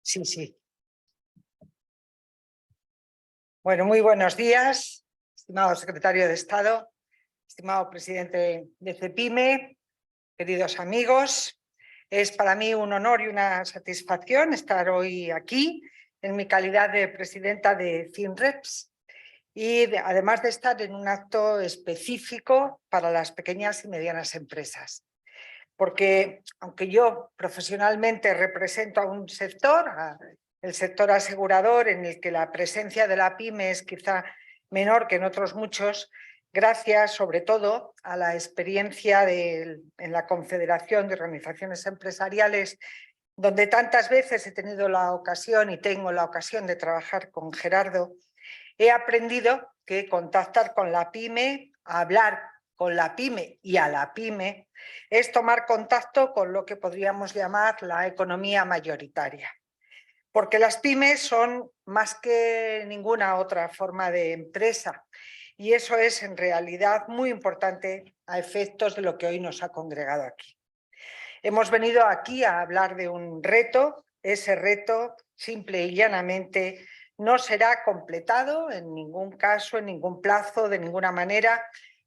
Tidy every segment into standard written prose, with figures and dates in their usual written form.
Sí, sí. Bueno, muy buenos días, estimado secretario de Estado, estimado presidente de CEPIME, queridos amigos. Es para mí un honor y una satisfacción estar hoy aquí en mi calidad de presidenta de FinReps y además de estar en un acto específico para las pequeñas y medianas empresas. Porque aunque yo profesionalmente represento a un sector, el sector asegurador, en el que la presencia de la PYME es quizá menor que en otros muchos, gracias sobre todo a la experiencia en la Confederación de Organizaciones Empresariales, donde tantas veces he tenido la ocasión y tengo la ocasión de trabajar con Gerardo, he aprendido que contactar con la PYME, hablar con la PYME y a la PYME, es tomar contacto con lo que podríamos llamar la economía mayoritaria. Porque las pymes son más que ninguna otra forma de empresa y eso es en realidad muy importante a efectos de lo que hoy nos ha congregado aquí. Hemos venido aquí a hablar de un reto, ese reto simple y llanamente no será completado en ningún caso, en ningún plazo, de ninguna manera,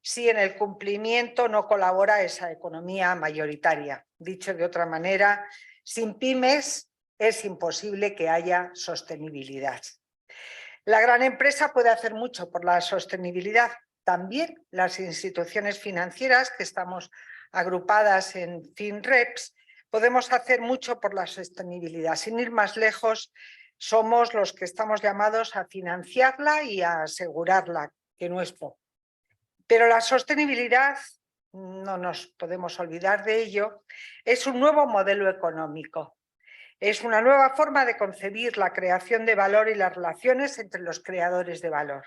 si en el cumplimiento no colabora esa economía mayoritaria. Dicho de otra manera, sin pymes es imposible que haya sostenibilidad. La gran empresa puede hacer mucho por la sostenibilidad. También las instituciones financieras que estamos agrupadas en FinReps podemos hacer mucho por la sostenibilidad. Sin ir más lejos, somos los que estamos llamados a financiarla y a asegurarla, que no es poco. Pero la sostenibilidad, no nos podemos olvidar de ello, es un nuevo modelo económico. Es una nueva forma de concebir la creación de valor y las relaciones entre los creadores de valor.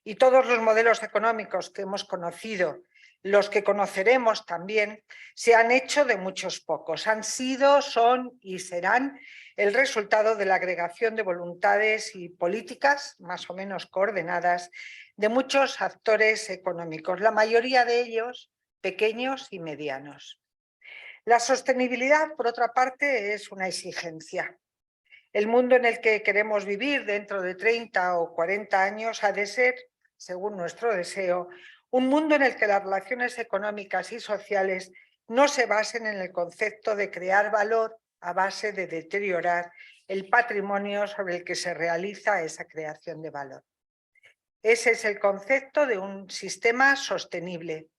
Y todos los modelos económicos que hemos conocido, los que conoceremos también, se han hecho de muchos pocos. Han sido, son y serán el resultado de la agregación de voluntades y políticas más o menos coordinadas de muchos actores económicos, la mayoría de ellos pequeños y medianos. La sostenibilidad, por otra parte, es una exigencia. El mundo en el que queremos vivir dentro de 30 o 40 años ha de ser, según nuestro deseo, un mundo en el que las relaciones económicas y sociales no se basen en el concepto de crear valor a base de deteriorar el patrimonio sobre el que se realiza esa creación de valor. Ese es el concepto de un sistema sostenible,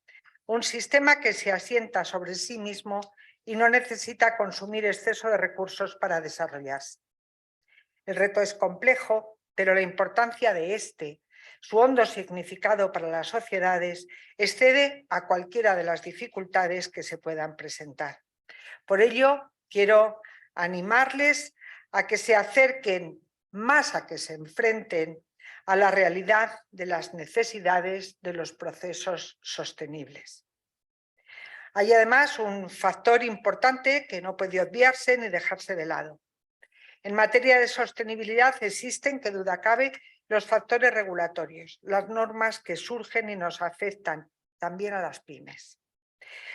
un sistema que se asienta sobre sí mismo y no necesita consumir exceso de recursos para desarrollarse. El reto es complejo, pero la importancia de su hondo significado para las sociedades, excede a cualquiera de las dificultades que se puedan presentar. Por ello, quiero animarles a que se acerquen más, a que se enfrenten a la realidad de las necesidades de los procesos sostenibles. Hay además un factor importante que no puede obviarse ni dejarse de lado. En materia de sostenibilidad existen, que duda cabe, los factores regulatorios, las normas que surgen y nos afectan también a las pymes.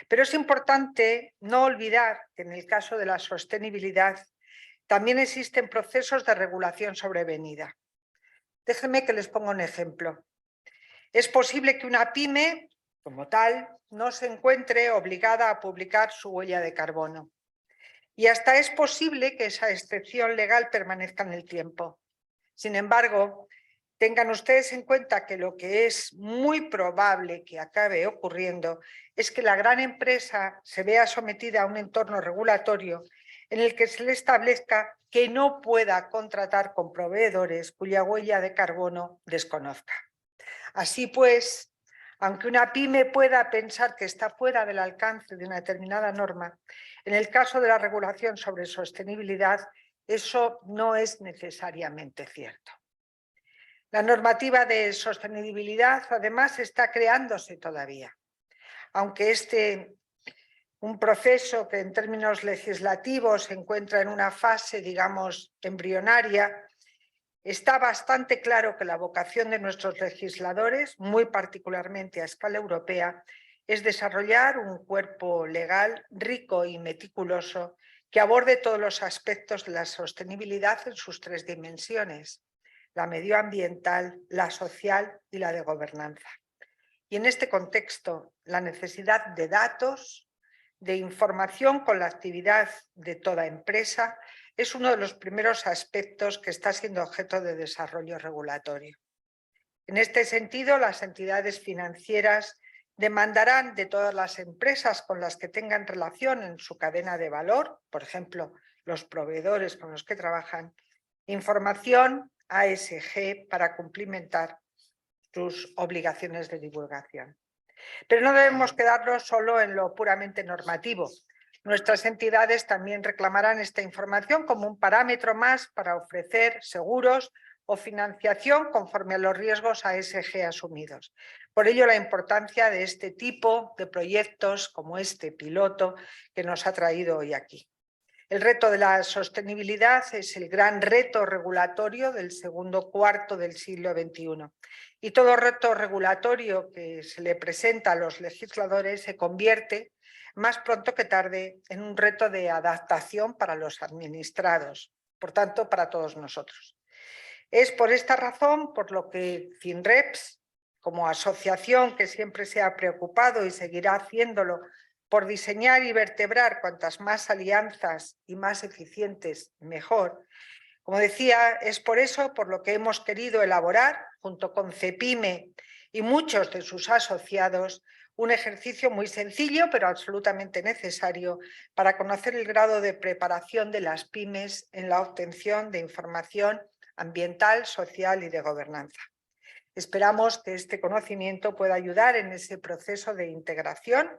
Pero es importante no olvidar que en el caso de la sostenibilidad también existen procesos de regulación sobrevenida. Déjenme que les ponga un ejemplo. Es posible que una pyme, como tal, no se encuentre obligada a publicar su huella de carbono. Y hasta es posible que esa excepción legal permanezca en el tiempo. Sin embargo, tengan ustedes en cuenta que lo que es muy probable que acabe ocurriendo es que la gran empresa se vea sometida a un entorno regulatorio en el que se le establezca que no pueda contratar con proveedores cuya huella de carbono desconozca. Así pues, aunque una pyme pueda pensar que está fuera del alcance de una determinada norma, en el caso de la regulación sobre sostenibilidad, eso no es necesariamente cierto. La normativa de sostenibilidad, además, está creándose todavía. Aunque un proceso que en términos legislativos se encuentra en una fase, digamos, embrionaria, está bastante claro que la vocación de nuestros legisladores, muy particularmente a escala europea, es desarrollar un cuerpo legal rico y meticuloso que aborde todos los aspectos de la sostenibilidad en sus tres dimensiones: la medioambiental, la social y la de gobernanza. Y en este contexto, la necesidad de datos, de información con la actividad de toda empresa, es uno de los primeros aspectos que está siendo objeto de desarrollo regulatorio. En este sentido, las entidades financieras demandarán de todas las empresas con las que tengan relación en su cadena de valor, por ejemplo, los proveedores con los que trabajan, información ASG para cumplimentar sus obligaciones de divulgación. Pero no debemos quedarnos solo en lo puramente normativo. Nuestras entidades también reclamarán esta información como un parámetro más para ofrecer seguros o financiación conforme a los riesgos ASG asumidos. Por ello, la importancia de este tipo de proyectos como este piloto que nos ha traído hoy aquí. El reto de la sostenibilidad es el gran reto regulatorio del segundo cuarto del siglo XXI. Y todo reto regulatorio que se le presenta a los legisladores se convierte, más pronto que tarde, en un reto de adaptación para los administrados, por tanto, para todos nosotros. Es por esta razón por lo que FinReps, como asociación que siempre se ha preocupado y seguirá haciéndolo por diseñar y vertebrar cuantas más alianzas y más eficientes, mejor. Como decía, es por eso por lo que hemos querido elaborar, junto con CEPIME y muchos de sus asociados, un ejercicio muy sencillo pero absolutamente necesario para conocer el grado de preparación de las pymes en la obtención de información ambiental, social y de gobernanza. Esperamos que este conocimiento pueda ayudar en ese proceso de integración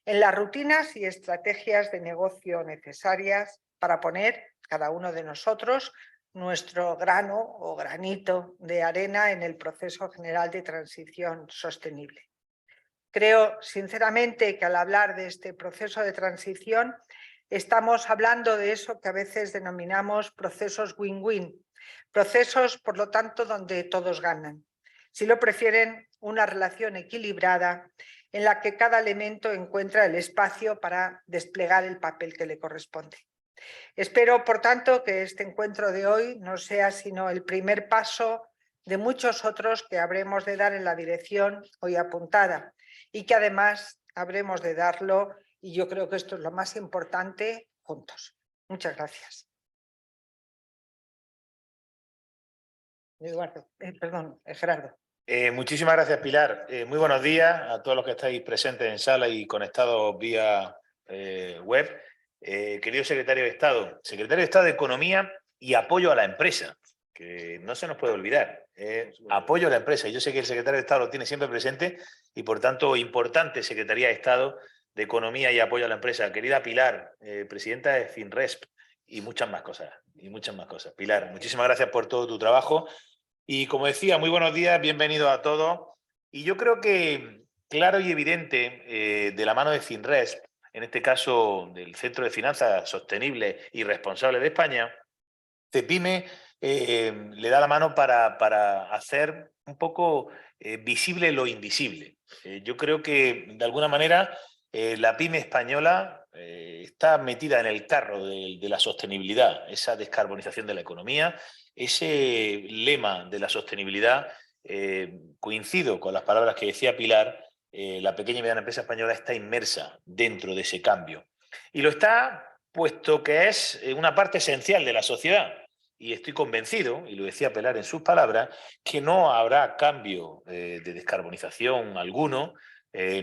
en las rutinas y estrategias de negocio necesarias para poner cada uno de nosotros nuestro grano o granito de arena en el proceso general de transición sostenible. Creo sinceramente que al hablar de este proceso de transición estamos hablando de eso que a veces denominamos procesos win-win, procesos, por lo tanto, donde todos ganan. Si lo prefieren, una relación equilibrada en la que cada elemento encuentra el espacio para desplegar el papel que le corresponde. Espero, por tanto, que este encuentro de hoy no sea sino el primer paso de muchos otros que habremos de dar en la dirección hoy apuntada y que además habremos de darlo, y yo creo que esto es lo más importante, juntos. Muchas gracias. Eduardo, perdón, Gerardo. Muchísimas gracias, Pilar. Muy buenos días a todos los que estáis presentes en sala y conectados vía web. Querido secretario de Estado de Economía y apoyo a la empresa, que no se nos puede olvidar. Apoyo a la empresa. Y yo sé que el secretario de Estado lo tiene siempre presente y, por tanto, importante Secretaría de Estado de Economía y apoyo a la empresa. Querida Pilar, presidenta de FinResp, y muchas más cosas. Pilar, muchísimas gracias por todo tu trabajo. Y como decía, muy buenos días, bienvenidos a todos. Y yo creo que claro y evidente, de la mano de FinResp, en este caso del Centro de Finanzas Sostenibles y Responsables de España, CEPIME le da la mano para hacer un poco visible lo invisible. Yo creo que, de alguna manera, la pyme española está metida en el carro de la sostenibilidad, esa descarbonización de la economía, ese lema de la sostenibilidad. Coincido con las palabras que decía Pilar, la pequeña y mediana empresa española está inmersa dentro de ese cambio. Y lo está puesto que es una parte esencial de la sociedad. Y estoy convencido, y lo decía Pilar en sus palabras, que no habrá cambio de descarbonización alguno,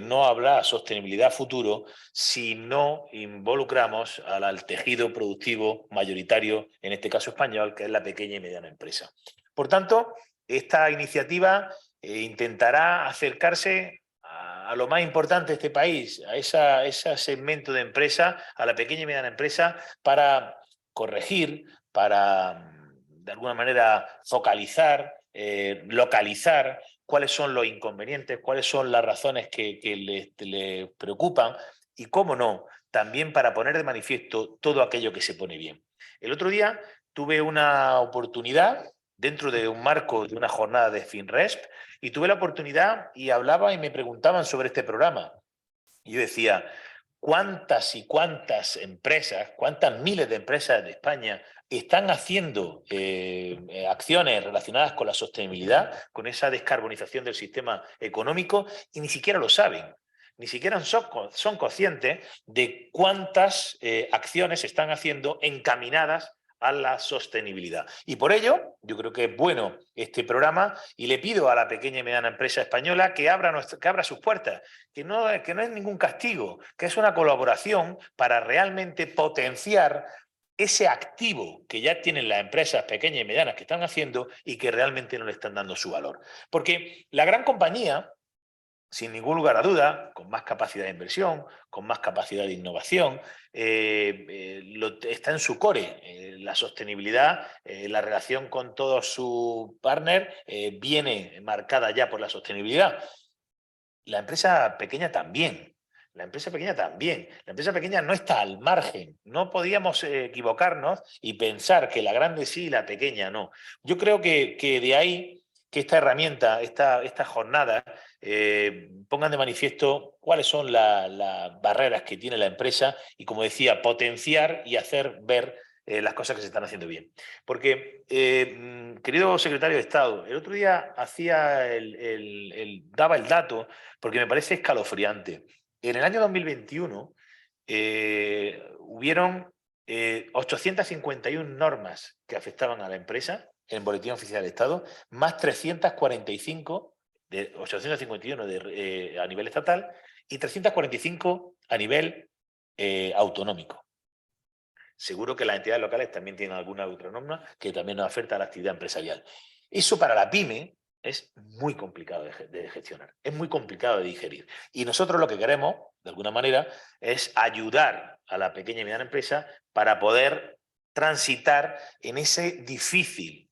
no habrá sostenibilidad futuro si no involucramos al tejido productivo mayoritario, en este caso español, que es la pequeña y mediana empresa. Por tanto, esta iniciativa intentará acercarse a lo más importante de este país, a ese segmento de empresa, a la pequeña y mediana empresa, para corregir, para de alguna manera focalizar, localizar cuáles son los inconvenientes, cuáles son las razones que les preocupan y, cómo no, también para poner de manifiesto todo aquello que se pone bien. El otro día tuve una oportunidad dentro de un marco de una jornada de FinResp y tuve la oportunidad y hablaba y me preguntaban sobre este programa. Y yo decía, cuántas y cuántas empresas, cuántas miles de empresas de España están haciendo acciones relacionadas con la sostenibilidad, con esa descarbonización del sistema económico, y ni siquiera lo saben. Ni siquiera son conscientes de cuántas acciones se están haciendo encaminadas a la sostenibilidad. Y por ello, yo creo que es bueno este programa y le pido a la pequeña y mediana empresa española que abra sus puertas, que no es ningún castigo, que es una colaboración para realmente potenciar ese activo que ya tienen las empresas pequeñas y medianas que están haciendo y que realmente no le están dando su valor. Porque la gran compañía, sin ningún lugar a duda, con más capacidad de inversión, con más capacidad de innovación, está en su core. La sostenibilidad, la relación con todos sus partners viene marcada ya por la sostenibilidad. La empresa pequeña también. La empresa pequeña también. La empresa pequeña no está al margen. No podíamos equivocarnos y pensar que la grande sí y la pequeña no. Yo creo que de ahí que esta herramienta, esta jornada, pongan de manifiesto cuáles son las barreras que tiene la empresa y, como decía, potenciar y hacer ver las cosas que se están haciendo bien. Porque, querido secretario de Estado, el otro día daba el dato porque me parece escalofriante. En el año 2021 hubieron 851 normas que afectaban a la empresa en el Boletín Oficial del Estado, más 345 de 851 a nivel estatal y 345 a nivel autonómico. Seguro que las entidades locales también tienen alguna otra norma que también nos afecta a la actividad empresarial. Eso para la pyme es muy complicado de gestionar, es muy complicado de digerir. Y nosotros lo que queremos, de alguna manera, es ayudar a la pequeña y mediana empresa para poder transitar en ese difícil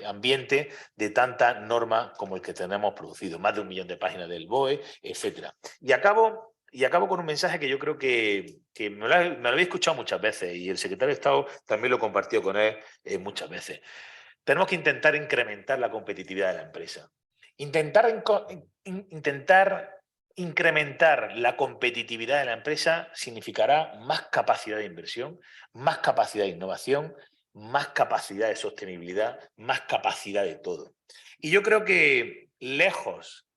ambiente de tanta norma como el que tenemos producido, más de 1 millón de páginas del BOE, etc. Y acabo con un mensaje que yo creo que me lo habéis escuchado muchas veces y el secretario de Estado también lo compartió con él muchas veces. Tenemos que intentar incrementar la competitividad de la empresa. Intentar incrementar la competitividad de la empresa significará más capacidad de inversión, más capacidad de innovación, más capacidad de sostenibilidad, más capacidad de todo. Y yo creo que lejos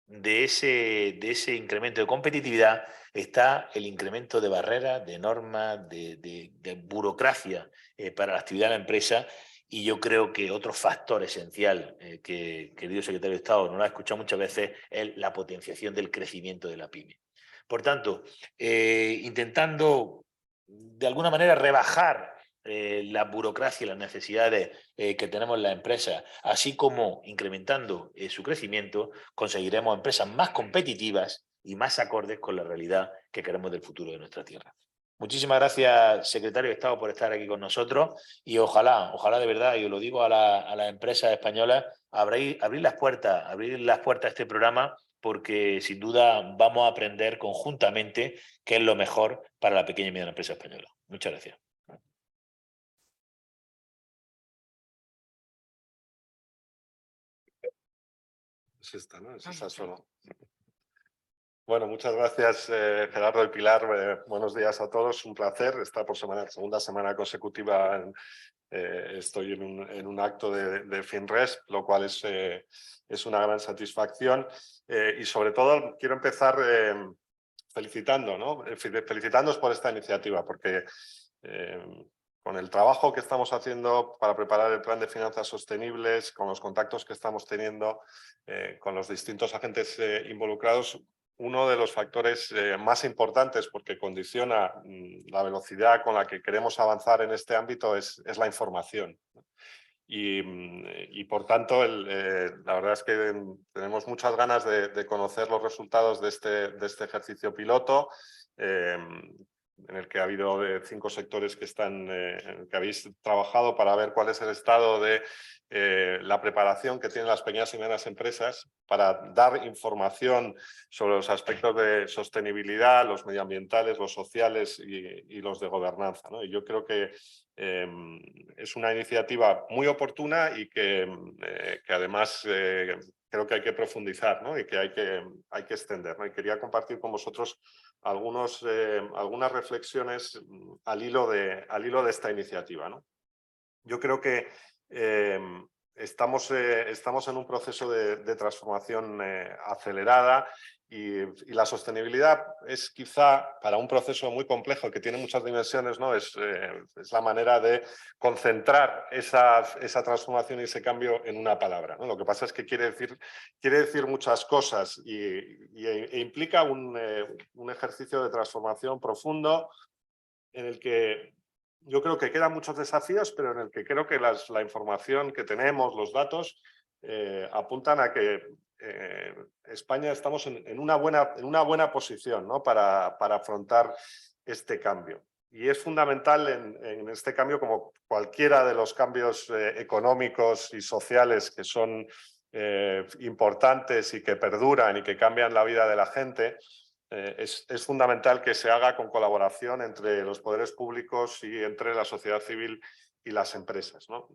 de ese incremento de competitividad está el incremento de barreras, de normas, de burocracia para la actividad de la empresa. Y yo creo que otro factor esencial que, querido secretario de Estado, nos lo ha escuchado muchas veces, es la potenciación del crecimiento de la pyme. Por tanto, intentando de alguna manera rebajar la burocracia y las necesidades que tenemos en las empresas, así como incrementando su crecimiento, conseguiremos empresas más competitivas y más acordes con la realidad que queremos del futuro de nuestra tierra. Muchísimas gracias, secretario de Estado, por estar aquí con nosotros y ojalá de verdad, y os lo digo a las empresas españolas, abrir las puertas a este programa, porque sin duda vamos a aprender conjuntamente qué es lo mejor para la pequeña y mediana empresa española. Muchas gracias. Es esta, ¿no? Es esa solo. Bueno, muchas gracias, Gerardo y Pilar. Buenos días a todos. Un placer estar por segunda semana consecutiva. Estoy en un acto de FinRes, lo cual es una gran satisfacción. Y sobre todo quiero empezar felicitándoos por esta iniciativa, porque con el trabajo que estamos haciendo para preparar el plan de finanzas sostenibles, con los contactos que estamos teniendo con los distintos agentes involucrados, uno de los factores más importantes, porque condiciona la velocidad con la que queremos avanzar en este ámbito, es la información. Y por tanto, la verdad es que tenemos muchas ganas de conocer los resultados de este ejercicio piloto. en el que ha habido 5 sectores que están, en el que habéis trabajado para ver cuál es el estado de la preparación que tienen las pequeñas y medianas empresas para dar información sobre los aspectos de sostenibilidad, los medioambientales, los sociales y los de gobernanza, ¿no? Y yo creo que es una iniciativa muy oportuna y que además creo que hay que profundizar, ¿no? Y que hay que extender, ¿no? Y quería compartir con vosotros algunas reflexiones al hilo de esta iniciativa, ¿no? Yo creo que estamos en un proceso de transformación acelerada y la sostenibilidad es quizá para un proceso muy complejo que tiene muchas dimensiones, ¿no? Es la manera de concentrar esa transformación y ese cambio en una palabra, ¿no? Lo que pasa es que quiere decir muchas cosas e implica un ejercicio de transformación profundo en el que yo creo que quedan muchos desafíos, pero en el que creo que la información que tenemos, los datos, apuntan a que España estamos en una buena posición, ¿no? para afrontar este cambio. Y es fundamental en este cambio, como cualquiera de los cambios económicos y sociales que son importantes y que perduran y que cambian la vida de la gente, es fundamental que se haga con colaboración entre los poderes públicos y entre la sociedad civil y las empresas, ¿no?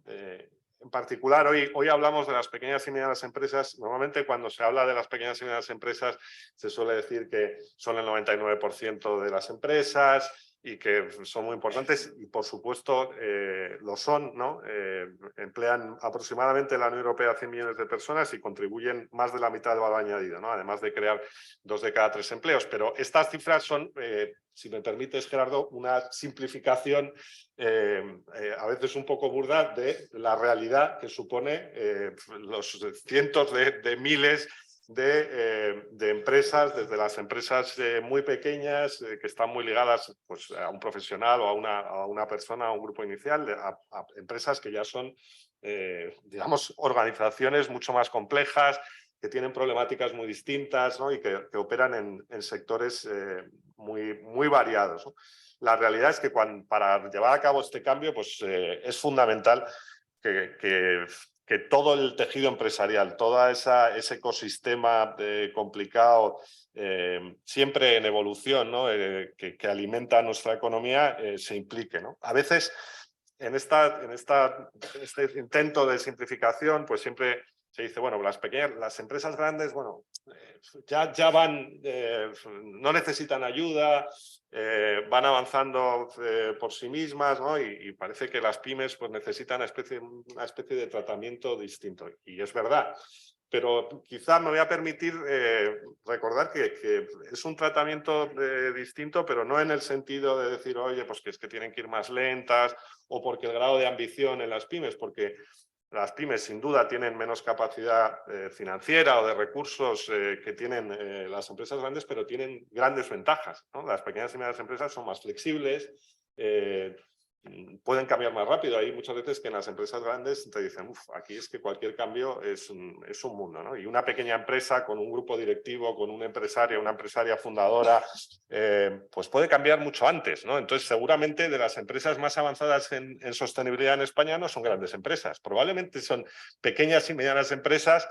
En particular, hoy hablamos de las pequeñas y medianas empresas. Normalmente cuando se habla de las pequeñas y medianas empresas se suele decir que son el 99% de las empresas y que son muy importantes y por supuesto lo son, ¿no? Emplean aproximadamente en la Unión Europea 100 millones de personas y contribuyen más de la mitad del valor añadido, ¿no? Además de crear 2 de cada 3 empleos. Pero estas cifras son, si me permites, Gerardo, una simplificación a veces un poco burda de la realidad que supone los cientos de miles de empresas, desde las empresas muy pequeñas que están muy ligadas pues, a un profesional o a una persona, a un grupo inicial, a empresas que ya son, digamos, organizaciones mucho más complejas, que tienen problemáticas muy distintas, ¿no? Y que operan en sectores muy variados, ¿no? La realidad es que para llevar a cabo este cambio pues, es fundamental que todo el tejido empresarial, todo ese ecosistema complicado, siempre en evolución, ¿no? que alimenta nuestra economía, se implique, ¿no? A veces en este intento de simplificación, pues siempre se dice, bueno, las empresas grandes, bueno, ya van, no necesitan ayuda, van avanzando por sí mismas, ¿no? Y parece que las pymes pues, necesitan una especie de tratamiento distinto. Y es verdad. Pero quizá me voy a permitir recordar que es un tratamiento distinto, pero no en el sentido de decir, oye, pues que es que tienen que ir más lentas o porque el grado de ambición en las pymes, porque las pymes sin duda tienen menos capacidad financiera o de recursos que tienen las empresas grandes, pero tienen grandes ventajas, ¿no? Las pequeñas y medianas empresas son más flexibles, pueden cambiar más rápido. Hay muchas veces que en las empresas grandes te dicen, aquí es que cualquier cambio es un mundo, ¿no? Y una pequeña empresa con un grupo directivo, con un empresario, una empresaria fundadora, pues puede cambiar mucho antes, ¿no? Entonces, seguramente de las empresas más avanzadas en sostenibilidad en España no son grandes empresas, probablemente son pequeñas y medianas empresas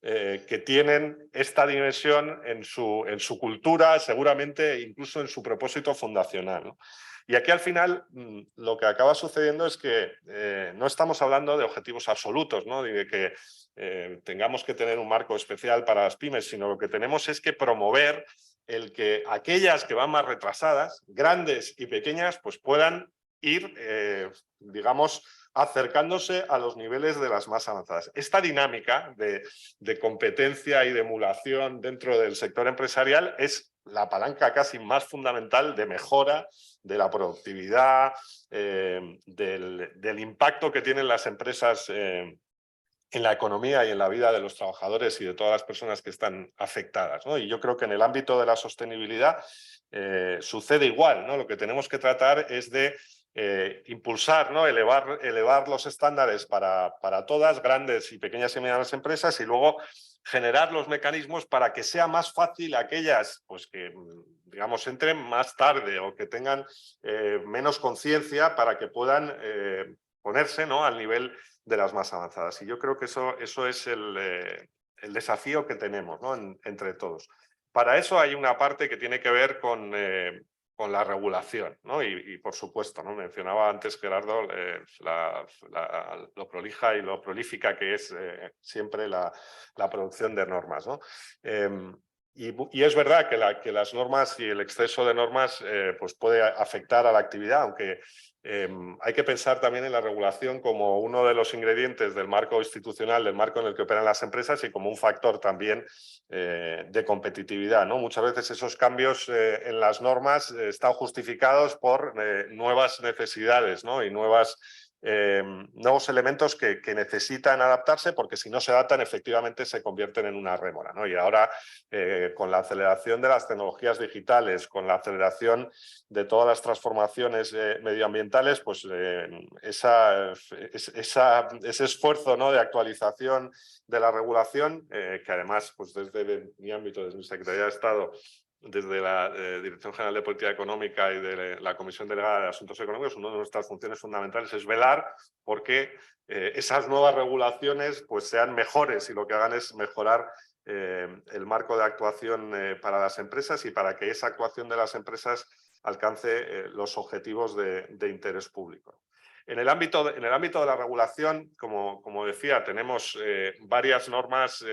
que tienen esta dimensión en su cultura, seguramente incluso en su propósito fundacional, ¿no? Y aquí al final lo que acaba sucediendo es que no estamos hablando de objetivos absolutos, ¿no? De que tengamos que tener un marco especial para las pymes, sino lo que tenemos es que promover el que aquellas que van más retrasadas, grandes y pequeñas, pues puedan ir, digamos, acercándose a los niveles de las más avanzadas. Esta dinámica de competencia y de emulación dentro del sector empresarial es la palanca casi más fundamental de mejora de la productividad, del impacto que tienen las empresas en la economía y en la vida de los trabajadores y de todas las personas que están afectadas, ¿no? Y yo creo que en el ámbito de la sostenibilidad sucede igual, ¿no? Lo que tenemos que tratar es de impulsar, ¿no? elevar los estándares para todas, grandes y pequeñas y medianas empresas, y luego generar los mecanismos para que sea más fácil aquellas pues, que digamos, entren más tarde o que tengan menos conciencia para que puedan ponerse, ¿no?, al nivel de las más avanzadas. Y yo creo que eso es el desafío que tenemos, ¿no?, entre todos. Para eso hay una parte que tiene que ver con la regulación, ¿no? Y por supuesto, ¿no?, mencionaba antes Gerardo lo prolija y lo prolífica que es siempre la producción de normas, ¿no? Y es verdad que las normas y el exceso de normas pues puede afectar a la actividad, aunque hay que pensar también en la regulación como uno de los ingredientes del marco institucional, del marco en el que operan las empresas y como un factor también de competitividad, ¿no? Muchas veces esos cambios en las normas están justificados por nuevas necesidades, ¿no?, y nuevos elementos que necesitan adaptarse, porque si no se adaptan efectivamente se convierten en una rémora, ¿no? Y ahora con la aceleración de las tecnologías digitales, con la aceleración de todas las transformaciones medioambientales, pues ese esfuerzo, ¿no?, de actualización de la regulación, que además pues desde mi ámbito, desde mi Secretaría de Estado, desde la Dirección General de Política Económica y de la Comisión Delegada de Asuntos Económicos, una de nuestras funciones fundamentales es velar porque esas nuevas regulaciones pues sean mejores y lo que hagan es mejorar el marco de actuación para las empresas y para que esa actuación de las empresas alcance los objetivos de interés público. En el ámbito de la regulación, como decía, tenemos varias normas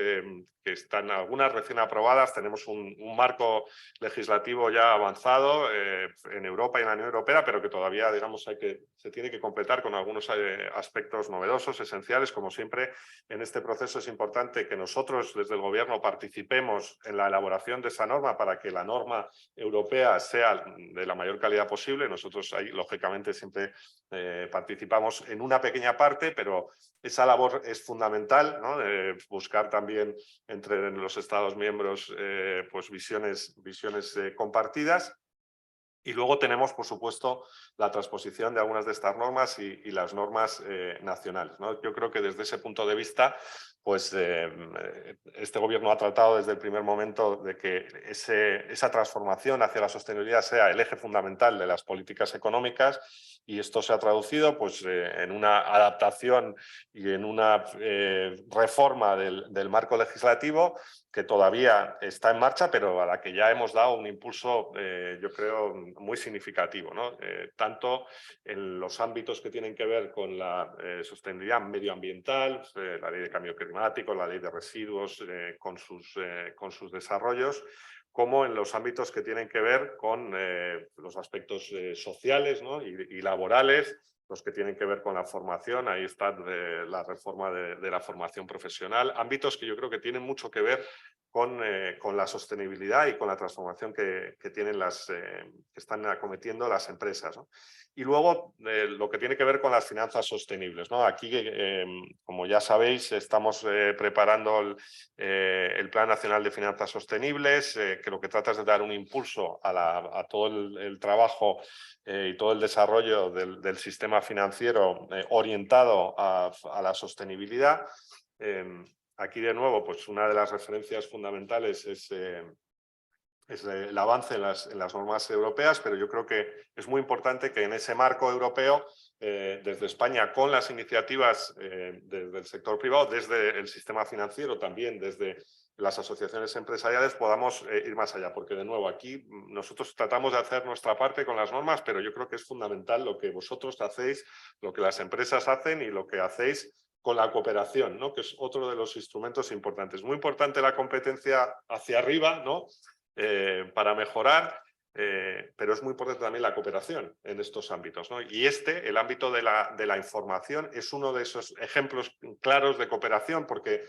que están algunas recién aprobadas, tenemos un marco legislativo ya avanzado en Europa y en la Unión Europea, pero que todavía, digamos, se tiene que completar con algunos aspectos novedosos, esenciales. Como siempre, en este proceso es importante que nosotros desde el Gobierno participemos en la elaboración de esa norma para que la norma europea sea de la mayor calidad posible. Nosotros ahí, lógicamente, siempre participamos en una pequeña parte, pero esa labor es fundamental, ¿no?, de buscar también entre los Estados miembros pues visiones compartidas. Y luego tenemos, por supuesto, la transposición de algunas de estas normas y las normas nacionales, ¿no? Yo creo que desde ese punto de vista, pues este Gobierno ha tratado desde el primer momento de que esa transformación hacia la sostenibilidad sea el eje fundamental de las políticas económicas, y esto se ha traducido pues en una adaptación y en una reforma del marco legislativo que todavía está en marcha, pero a la que ya hemos dado un impulso, yo creo, muy significativo, ¿no? Tanto en los ámbitos que tienen que ver con la sostenibilidad medioambiental, la ley de cambio climático, la ley de residuos, con sus desarrollos, como en los ámbitos que tienen que ver con los aspectos sociales, ¿no?, y laborales, los que tienen que ver con la formación. Ahí está la reforma de la formación profesional, ámbitos que yo creo que tienen mucho que ver con la sostenibilidad y con la transformación que están acometiendo las empresas, ¿no? Y luego lo que tiene que ver con las finanzas sostenibles, ¿no? Aquí, como ya sabéis, estamos preparando el Plan Nacional de Finanzas Sostenibles, que lo que trata es de dar un impulso a todo el trabajo y todo el desarrollo del sistema financiero orientado a la sostenibilidad. Aquí, de nuevo, pues una de las referencias fundamentales es el avance en las normas europeas, pero yo creo que es muy importante que en ese marco europeo, desde España, con las iniciativas desde el sector privado, desde el sistema financiero, también desde las asociaciones empresariales, podamos ir más allá, porque de nuevo aquí nosotros tratamos de hacer nuestra parte con las normas, pero yo creo que es fundamental lo que vosotros hacéis, lo que las empresas hacen y lo que hacéis con la cooperación, ¿no?, que es otro de los instrumentos importantes. Muy importante la competencia hacia arriba, ¿no?, para mejorar, pero es muy importante también la cooperación en estos ámbitos, ¿no? Y el ámbito de la información, es uno de esos ejemplos claros de cooperación, porque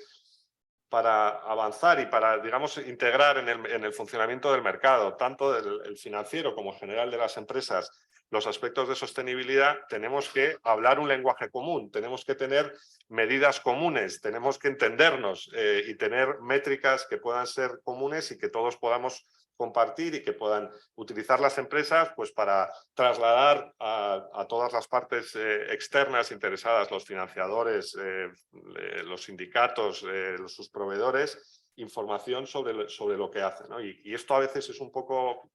para avanzar y para, digamos, integrar en el funcionamiento del mercado, tanto el financiero como en general de las empresas, los aspectos de sostenibilidad, tenemos que hablar un lenguaje común, tenemos que tener medidas comunes, tenemos que entendernos y tener métricas que puedan ser comunes y que todos podamos compartir y que puedan utilizar las empresas pues para trasladar a todas las partes externas interesadas, los financiadores, los sindicatos, sus proveedores, información sobre lo que hacen, ¿no? Y esto a veces es un poco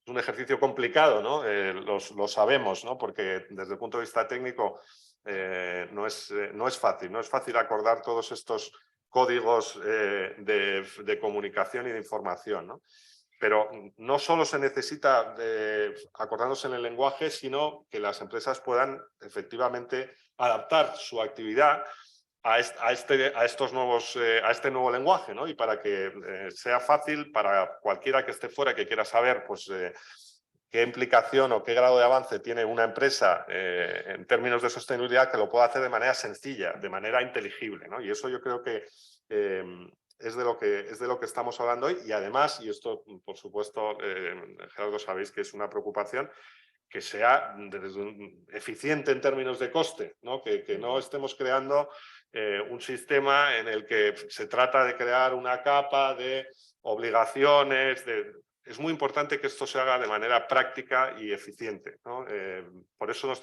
es un ejercicio complicado, ¿no? Lo sabemos, ¿no? Porque desde el punto de vista técnico no es fácil acordar todos estos códigos de comunicación y de información, ¿no? Pero no solo se necesita acordarnos en el lenguaje, sino que las empresas puedan efectivamente adaptar su actividad a este nuevo lenguaje, ¿no? Y para que sea fácil para cualquiera que esté fuera, que quiera saber pues, qué implicación o qué grado de avance tiene una empresa en términos de sostenibilidad, que lo pueda hacer de manera sencilla, de manera inteligible, ¿no? Y eso yo creo que es de lo que estamos hablando hoy. Y además, y esto por supuesto, Gerardo, sabéis que es una preocupación, que sea eficiente en términos de coste, ¿no? Que no estemos creando un sistema en el que se trata de crear una capa de obligaciones. Es muy importante que esto se haga de manera práctica y eficiente, ¿no? Por eso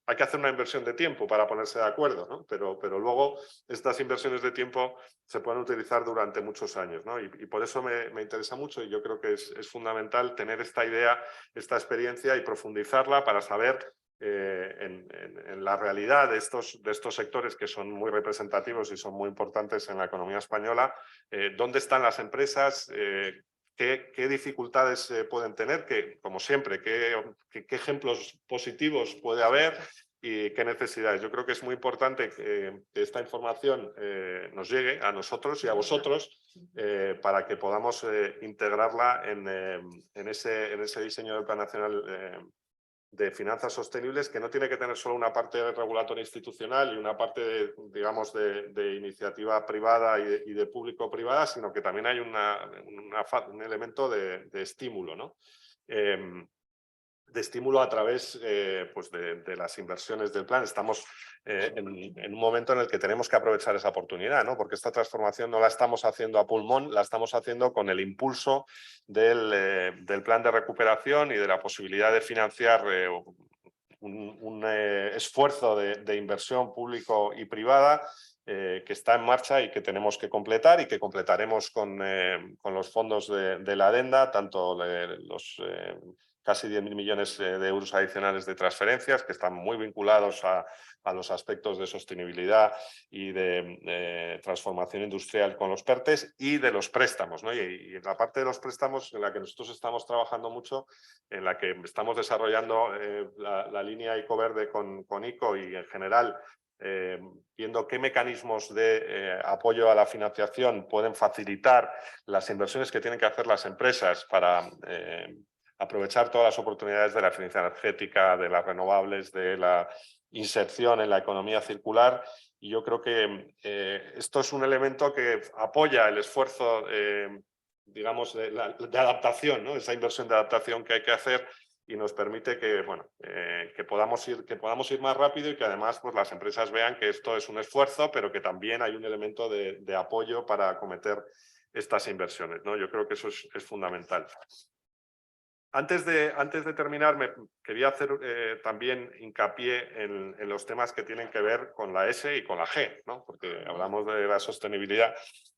hay que hacer una inversión de tiempo para ponerse de acuerdo, ¿no? Pero luego estas inversiones de tiempo se pueden utilizar durante muchos años, ¿no? Y por eso me interesa mucho, y yo creo que es fundamental tener esta idea, esta experiencia, y profundizarla para saber en la realidad de estos sectores, que son muy representativos y son muy importantes en la economía española, dónde están las empresas, qué dificultades pueden tener, como siempre, qué ejemplos positivos puede haber y qué necesidades. Yo creo que es muy importante que esta información nos llegue a nosotros y a vosotros para que podamos integrarla en ese diseño del Plan Nacional de Finanzas Sostenibles, que no tiene que tener solo una parte regulatoria institucional y una parte, digamos, de iniciativa privada y de público-privada, sino que también hay un elemento de estímulo, ¿no? De estímulo a través pues de las inversiones del plan. Estamos en un momento en el que tenemos que aprovechar esa oportunidad, ¿no? Porque esta transformación no la estamos haciendo a pulmón, la estamos haciendo con el impulso del plan de recuperación y de la posibilidad de financiar un esfuerzo de inversión público y privada que está en marcha y que tenemos que completar, y que completaremos con los fondos de la Adenda, tanto los casi 10.000 millones de euros adicionales de transferencias, que están muy vinculados a los aspectos de sostenibilidad y de transformación industrial con los PERTEs, y de los préstamos, ¿no? Y en la parte de los préstamos, en la que nosotros estamos trabajando mucho, en la que estamos desarrollando la línea Icoverde con ICO, y en general viendo qué mecanismos de apoyo a la financiación pueden facilitar las inversiones que tienen que hacer las empresas para aprovechar todas las oportunidades de la eficiencia energética, de las renovables, de la inserción en la economía circular. Y yo creo que esto es un elemento que apoya el esfuerzo, digamos, de adaptación, ¿no? Esa inversión de adaptación que hay que hacer, y nos permite que, bueno, que podamos ir más rápido, y que además pues, las empresas vean que esto es un esfuerzo, pero que también hay un elemento de apoyo para acometer estas inversiones, ¿no? Yo creo que eso es fundamental. Antes de terminar, me quería hacer también hincapié en los temas que tienen que ver con la S y con la G, ¿no? Porque hablamos de la sostenibilidad,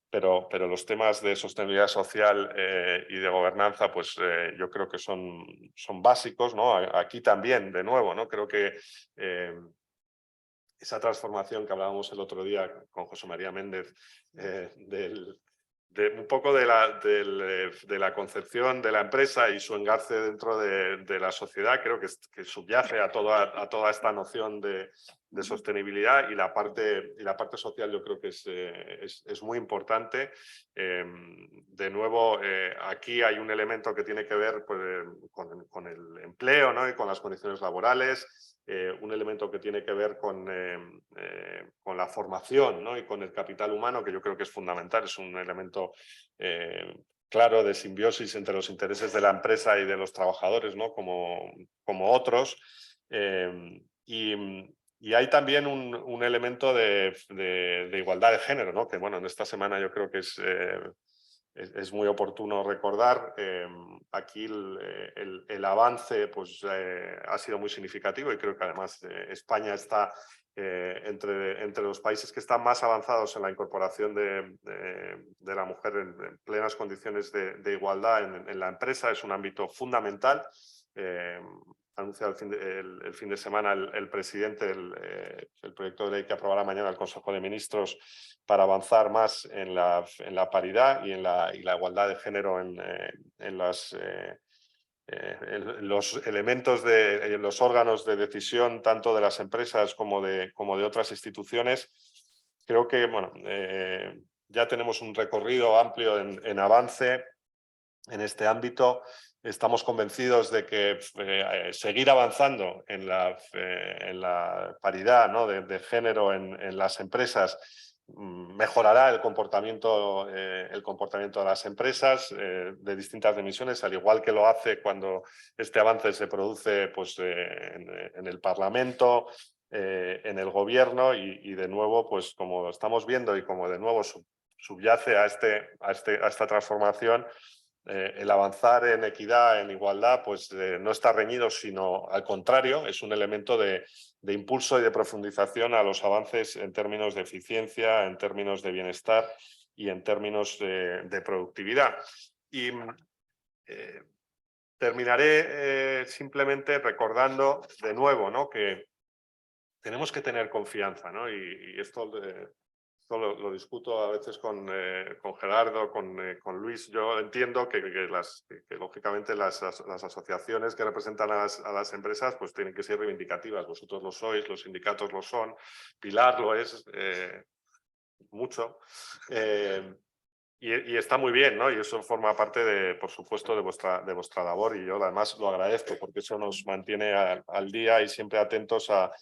pero los temas de sostenibilidad social y de gobernanza, pues yo creo que son básicos, ¿no? Aquí también, de nuevo, ¿no? Creo que esa transformación que hablábamos el otro día con José María Méndez, un poco de la concepción de la empresa y su engarce dentro de la sociedad, creo que subyace a toda esta noción de sostenibilidad, y la parte social yo creo que es muy importante. De nuevo, aquí hay un elemento que tiene que ver pues, con el empleo, ¿no? Y con las condiciones laborales. Un elemento que tiene que ver con la formación, ¿no? Y con el capital humano, que yo creo que es fundamental, es un elemento claro de simbiosis entre los intereses de la empresa y de los trabajadores, ¿no? como otros. Y hay también un elemento de igualdad de género, ¿no? Que bueno, en esta semana yo creo que es muy oportuno recordar. Aquí el avance pues, ha sido muy significativo, y creo que además España está entre los países que están más avanzados en la incorporación de la mujer en plenas condiciones de igualdad en la empresa. Es un ámbito fundamental. Ha anunciado el fin de semana el presidente el proyecto de ley que aprobará mañana el Consejo de Ministros para avanzar más en la paridad y en la igualdad de género en los elementos de los órganos de decisión tanto de las empresas como de otras instituciones. Creo que bueno, ya tenemos un recorrido amplio en avance en este ámbito. Estamos convencidos de que seguir avanzando en la paridad, ¿no?, de género en las empresas mejorará el comportamiento de las empresas de distintas dimensiones, al igual que lo hace cuando este avance se produce pues, en el Parlamento, en el Gobierno y de nuevo, pues como estamos viendo y como de nuevo subyace a esta transformación, el avanzar en equidad, en igualdad, pues no está reñido, sino al contrario, es un elemento de impulso y de profundización a los avances en términos de eficiencia, en términos de bienestar y en términos de productividad. Y terminaré simplemente recordando de nuevo, ¿no?, que tenemos que tener confianza, ¿no? Y esto lo discuto a veces con Gerardo, con Luis. Yo entiendo que lógicamente las asociaciones que representan a las empresas pues tienen que ser reivindicativas. Vosotros lo sois, los sindicatos lo son, Pilar lo es mucho. Y está muy bien, ¿no? Y eso forma parte, por supuesto, de vuestra labor, y yo además lo agradezco porque eso nos mantiene al día y siempre atentos a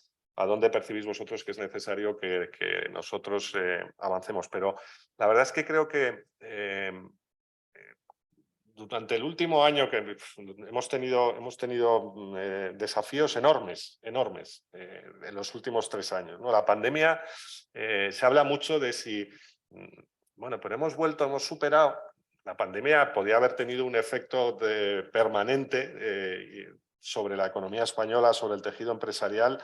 dónde percibís vosotros que es necesario que nosotros avancemos. Pero la verdad es que creo que durante el último año que hemos tenido desafíos enormes en los últimos 3 años, ¿no? La pandemia, se habla mucho de si, bueno, pero hemos superado. La pandemia podía haber tenido un efecto permanente sobre la economía española, sobre el tejido empresarial,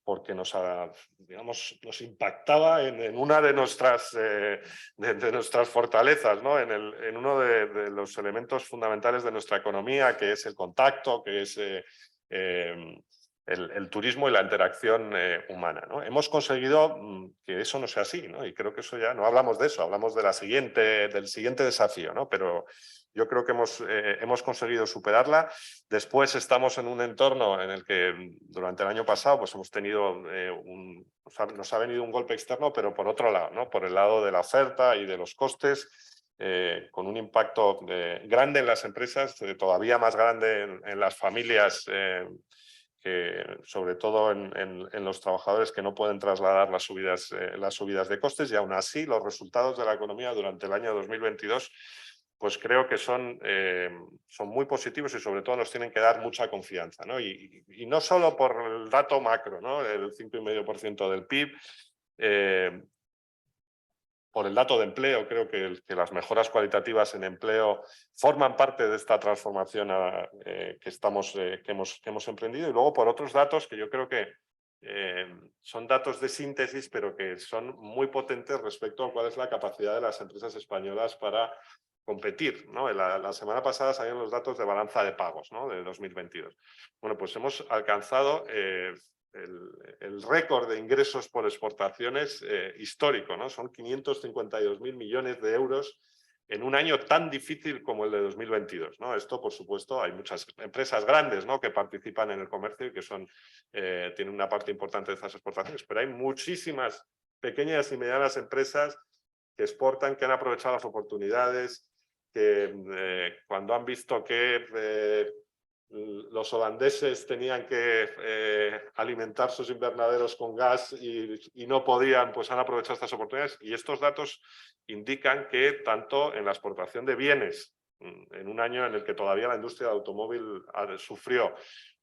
porque nos impactaba en una de nuestras fortalezas, ¿no? En uno de los elementos fundamentales de nuestra economía, que es el contacto, que es el turismo y la interacción humana, ¿no? Hemos conseguido que eso no sea así, ¿no? Y creo que eso ya no hablamos de eso, hablamos de del siguiente desafío, ¿no? Pero yo creo que hemos conseguido superarla. Después estamos en un entorno en el que durante el año pasado pues hemos tenido nos ha venido un golpe externo, pero por otro lado, ¿no? Por el lado de la oferta y de los costes, con un impacto grande en las empresas, todavía más grande en las familias, sobre todo en los trabajadores que no pueden trasladar las subidas de costes, y aún así los resultados de la economía durante el año 2022 pues creo que son muy positivos y sobre todo nos tienen que dar mucha confianza, ¿no? Y no solo por el dato macro, ¿no?, el 5,5% del PIB, por el dato de empleo. Creo que las mejoras cualitativas en empleo forman parte de esta transformación que hemos emprendido, y luego por otros datos que yo creo que son datos de síntesis, pero que son muy potentes respecto a cuál es la capacidad de las empresas españolas para competir, ¿no? La semana pasada salieron los datos de balanza de pagos, ¿no?, de 2022. Bueno, pues hemos alcanzado el récord de ingresos por exportaciones histórico, ¿no? Son 552.000 millones de euros en un año tan difícil como el de 2022, ¿no? Esto, por supuesto, hay muchas empresas grandes, ¿no?, que participan en el comercio y que tienen una parte importante de esas exportaciones, pero hay muchísimas pequeñas y medianas empresas que exportan, que han aprovechado las oportunidades, que cuando han visto que los holandeses tenían que alimentar sus invernaderos con gas y no podían, pues han aprovechado estas oportunidades. Y estos datos indican que tanto en la exportación de bienes, en un año en el que todavía la industria del automóvil sufrió,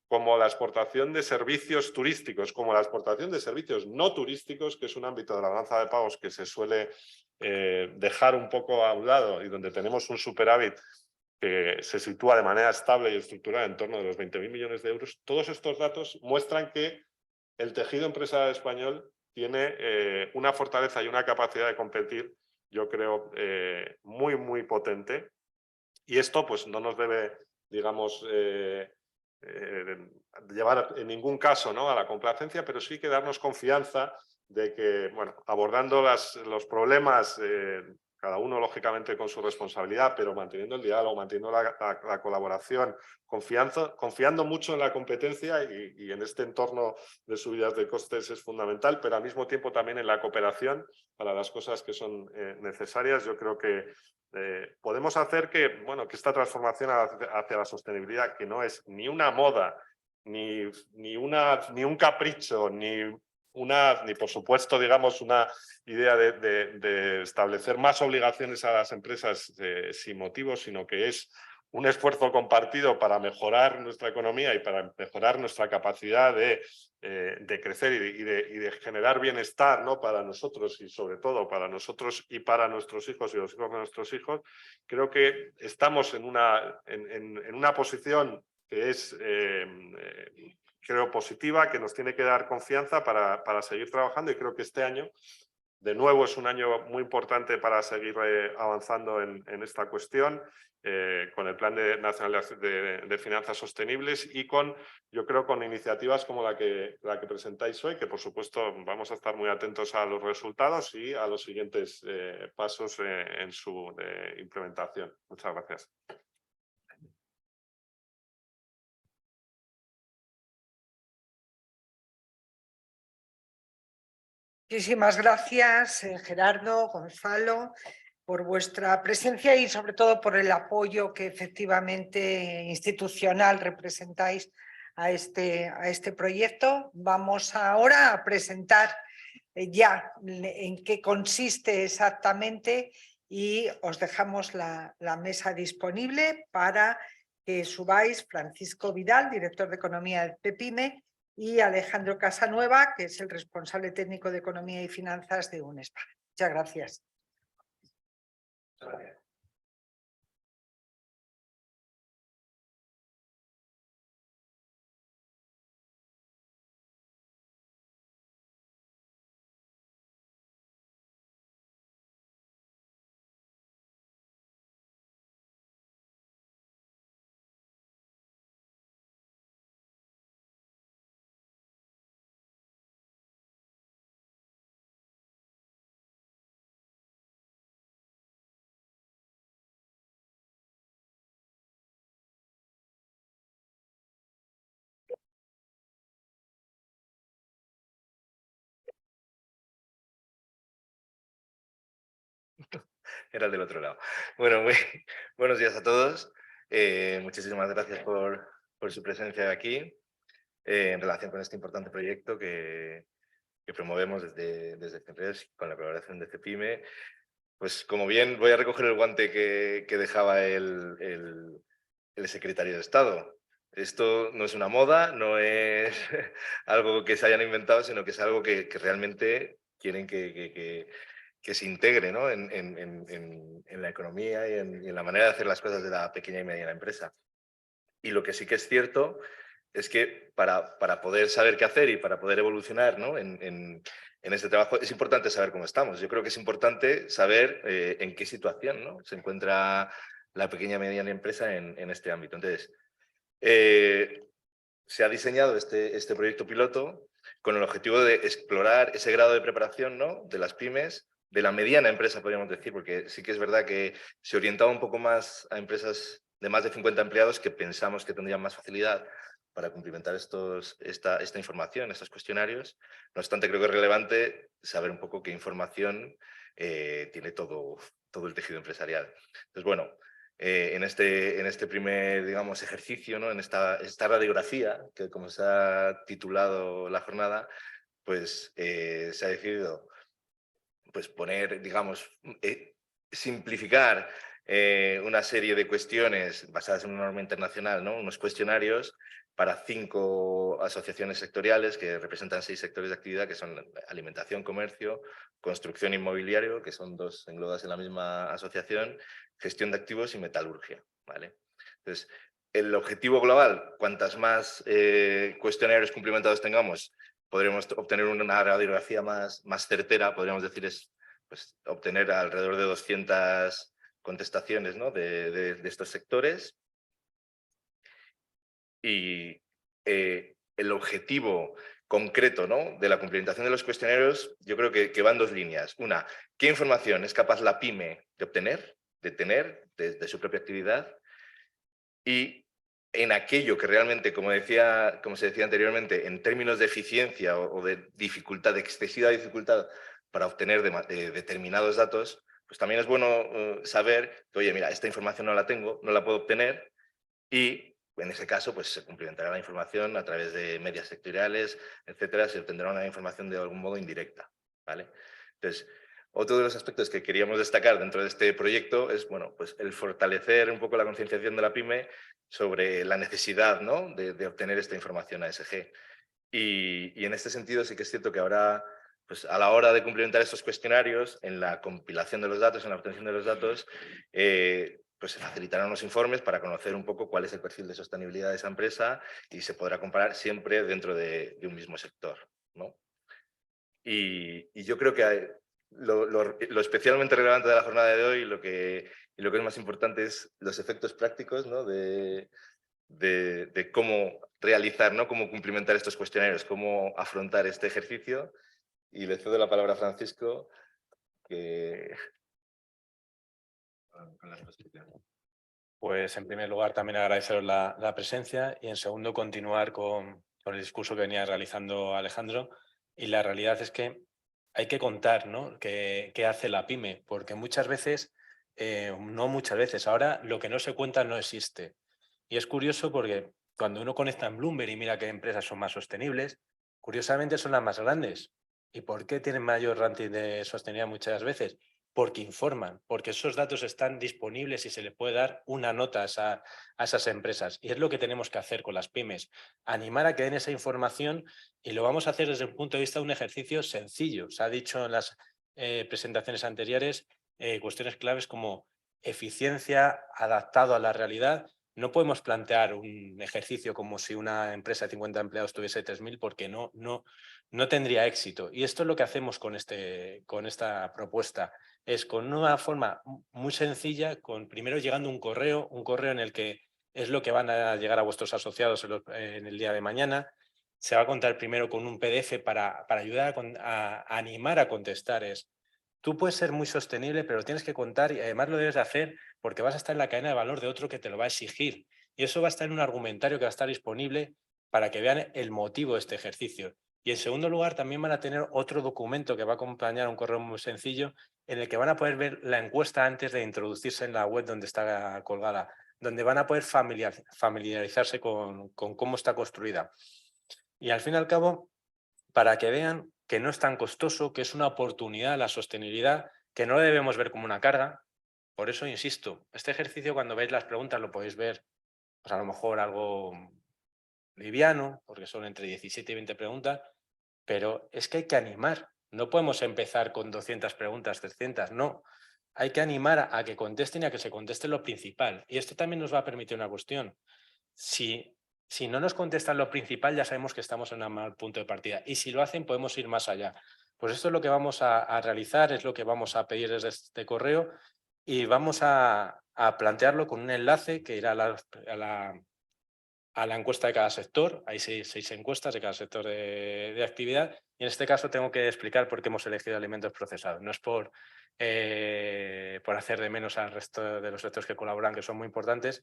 como la exportación de servicios turísticos, como la exportación de servicios no turísticos, que es un ámbito de la balanza de pagos que se suele dejar un poco a un lado y donde tenemos un superávit que se sitúa de manera estable y estructurada en torno de los 20.000 millones de euros. Todos estos datos muestran que el tejido empresarial español tiene una fortaleza y una capacidad de competir, yo creo, muy, muy potente. Y esto pues no nos debe, digamos, llevar en ningún caso, ¿no?, a la complacencia, pero sí que darnos confianza de que, bueno, abordando los problemas, cada uno lógicamente con su responsabilidad, pero manteniendo el diálogo, manteniendo la colaboración, confiando mucho en la competencia y en este entorno de subidas de costes es fundamental, pero al mismo tiempo también en la cooperación para las cosas que son necesarias. Yo creo que podemos hacer que, bueno, que esta transformación hacia la sostenibilidad, que no es ni una moda, ni un capricho, ni por supuesto, digamos, una idea de establecer más obligaciones a las empresas sin motivo, sino que es un esfuerzo compartido para mejorar nuestra economía y para mejorar nuestra capacidad de crecer y de generar bienestar, ¿no?, para nosotros y sobre todo para nosotros y para nuestros hijos y los hijos de nuestros hijos. Creo que estamos en una posición que es, creo, positiva, que nos tiene que dar confianza para seguir trabajando, y creo que este año, de nuevo, es un año muy importante para seguir avanzando en esta cuestión, con el Plan Nacional de Finanzas Sostenibles y yo creo, con iniciativas como la que presentáis hoy, que por supuesto vamos a estar muy atentos a los resultados y a los siguientes pasos en su implementación. Muchas gracias. Muchísimas gracias, Gerardo, Gonzalo, por vuestra presencia y sobre todo por el apoyo que efectivamente institucional representáis a este proyecto. Vamos ahora a presentar ya en qué consiste exactamente y os dejamos la mesa disponible para que subáis Francisco Vidal, director de Economía de CEPIME, y Alejandro Casanueva, que es el responsable técnico de Economía y Finanzas de UNESPA. Muchas gracias. Era el del otro lado. Bueno, buenos días a todos. Muchísimas gracias por su presencia aquí en relación con este importante proyecto que promovemos desde CENRES con la colaboración de CEPIME. Pues como bien, voy a recoger el guante que dejaba el secretario de Estado. Esto no es una moda, no es algo que se hayan inventado, sino que es algo que realmente quieren que se integre, ¿no?, en la economía y en la manera de hacer las cosas de la pequeña y mediana empresa. Y lo que sí que es cierto es que para poder saber qué hacer y para poder evolucionar, ¿no?, en este trabajo, es importante saber cómo estamos. Yo creo que es importante saber en qué situación, ¿no?, se encuentra la pequeña y mediana empresa en este ámbito. Entonces, se ha diseñado este proyecto piloto con el objetivo de explorar ese grado de preparación, ¿no?, de las pymes, de la mediana empresa, podríamos decir, porque sí que es verdad que se orientaba un poco más a empresas de más de 50 empleados que pensamos que tendrían más facilidad para cumplimentar esta información, estos cuestionarios. No obstante, creo que es relevante saber un poco qué información tiene todo el tejido empresarial. Entonces, bueno, en este primer, digamos, ejercicio, ¿no?, en esta radiografía, que como se ha titulado la jornada, pues se ha decidido pues poner, digamos, simplificar una serie de cuestiones basadas en una norma internacional, ¿no?, unos cuestionarios para 5 asociaciones sectoriales que representan 6 sectores de actividad, que son alimentación, comercio, construcción, inmobiliario, que son 2 englobadas en la misma asociación, gestión de activos y metalurgia, ¿vale? Entonces, el objetivo global, cuantas más cuestionarios cumplimentados tengamos, podremos obtener una radiografía más certera, podríamos decir, es pues, obtener alrededor de 200 contestaciones, ¿no? de estos sectores. Y el objetivo concreto, ¿no? de la cumplimentación de los cuestionarios, yo creo que va en dos líneas. Una, ¿qué información es capaz la pyme de obtener, de tener, de su propia actividad? Y en aquello que realmente, como se decía anteriormente, en términos de eficiencia o de dificultad, de excesiva dificultad para obtener determinados datos, pues también es bueno saber que, oye, mira, esta información no la tengo, no la puedo obtener, y en ese caso pues se cumplimentará la información a través de medias sectoriales, etcétera, se obtendrá una información de algún modo indirecta, ¿vale? Entonces, otro de los aspectos que queríamos destacar dentro de este proyecto es, bueno, pues el fortalecer un poco la concienciación de la pyme sobre la necesidad, ¿no? de obtener esta información ASG. Y en este sentido sí que es cierto que ahora, pues a la hora de cumplimentar estos cuestionarios, en la compilación de los datos, en la obtención de los datos, pues se facilitarán los informes para conocer un poco cuál es el perfil de sostenibilidad de esa empresa y se podrá comparar siempre dentro de un mismo sector, ¿no? Y yo creo que lo especialmente relevante de la jornada de hoy y lo que es más importante es los efectos prácticos, ¿no? de cómo realizar, ¿no? Cómo cumplimentar estos cuestionarios, cómo afrontar este ejercicio. Y le cedo la palabra a Francisco, que... con la exposición. Pues en primer lugar también agradeceros la presencia y en segundo continuar con el discurso que venía realizando Alejandro. Y la realidad es que hay que contar, ¿no? qué hace la pyme, porque muchas veces, no muchas veces, ahora lo que no se cuenta no existe. Y es curioso porque cuando uno conecta en Bloomberg y mira qué empresas son más sostenibles, curiosamente son las más grandes. ¿Y por qué tienen mayor ranking de sostenibilidad muchas veces? Porque informan, porque esos datos están disponibles y se le puede dar una nota a esas empresas. Y es lo que tenemos que hacer con las pymes, animar a que den esa información y lo vamos a hacer desde el punto de vista de un ejercicio sencillo. Se ha dicho en las presentaciones anteriores cuestiones claves como eficiencia adaptado a la realidad. No podemos plantear un ejercicio como si una empresa de 50 empleados tuviese 3.000 porque no tendría éxito. Y esto es lo que hacemos con esta propuesta. Es con una forma muy sencilla, primero llegando un correo en el que es lo que van a llegar a vuestros asociados en el día de mañana. Se va a contar primero con un PDF para ayudar a animar a contestar. Tú puedes ser muy sostenible, pero lo tienes que contar y además lo debes de hacer porque vas a estar en la cadena de valor de otro que te lo va a exigir. Y eso va a estar en un argumentario que va a estar disponible para que vean el motivo de este ejercicio. Y en segundo lugar, también van a tener otro documento que va a acompañar un correo muy sencillo en el que van a poder ver la encuesta antes de introducirse en la web donde está colgada, donde van a poder familiarizarse con cómo está construida. Y al fin y al cabo, para que vean que no es tan costoso, que es una oportunidad la sostenibilidad, que no lo debemos ver como una carga. Por eso insisto, este ejercicio cuando veis las preguntas lo podéis ver, pues a lo mejor algo liviano, porque son entre 17 y 20 preguntas, pero es que hay que animar. No podemos empezar con 200 preguntas, 300, no. Hay que animar a que contesten y a que se conteste lo principal. Y esto también nos va a permitir una cuestión. Si no nos contestan lo principal, ya sabemos que estamos en un mal punto de partida. Y si lo hacen, podemos ir más allá. Pues esto es lo que vamos a realizar, es lo que vamos a pedir desde este correo y vamos a plantearlo con un enlace que irá a la encuesta de cada sector. Hay seis encuestas de cada sector de actividad y en este caso tengo que explicar por qué hemos elegido alimentos procesados. No es por hacer de menos al resto de los sectores que colaboran, que son muy importantes,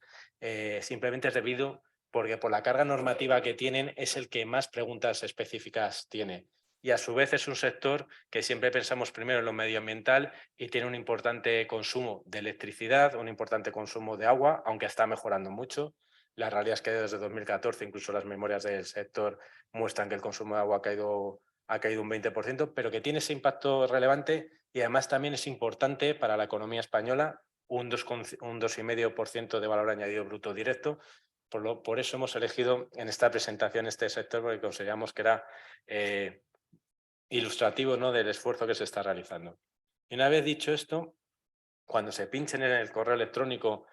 simplemente es debido porque por la carga normativa que tienen es el que más preguntas específicas tiene. Y a su vez es un sector que siempre pensamos primero en lo medioambiental y tiene un importante consumo de electricidad, un importante consumo de agua, aunque está mejorando mucho. La realidad es que desde 2014 incluso las memorias del sector muestran que el consumo de agua ha caído un 20%, pero que tiene ese impacto relevante y además también es importante para la economía española, un 2,5% de valor añadido bruto directo. Por eso hemos elegido en esta presentación este sector, porque consideramos que era ilustrativo, ¿no?, del esfuerzo que se está realizando. Y una vez dicho esto, cuando se pinchen en el correo electrónico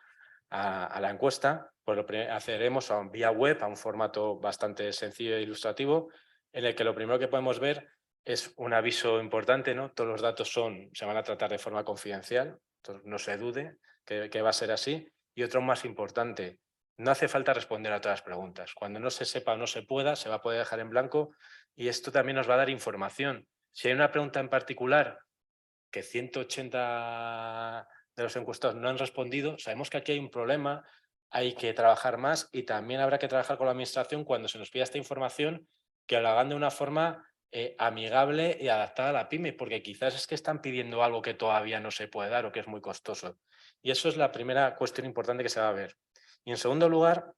a la encuesta, pues lo accederemos vía web a un formato bastante sencillo e ilustrativo en el que lo primero que podemos ver es un aviso importante, ¿no? Todos los datos se van a tratar de forma confidencial, entonces no se dude que va a ser así. Y otro más importante, no hace falta responder a todas las preguntas. Cuando no se sepa o no se pueda, se va a poder dejar en blanco y esto también nos va a dar información. Si hay una pregunta en particular que 180 de los encuestados no han respondido, sabemos que aquí hay un problema, hay que trabajar más y también habrá que trabajar con la administración cuando se nos pida esta información, que lo hagan de una forma amigable y adaptada a la pyme, porque quizás es que están pidiendo algo que todavía no se puede dar o que es muy costoso. Y eso es la primera cuestión importante que se va a ver. Y en segundo lugar,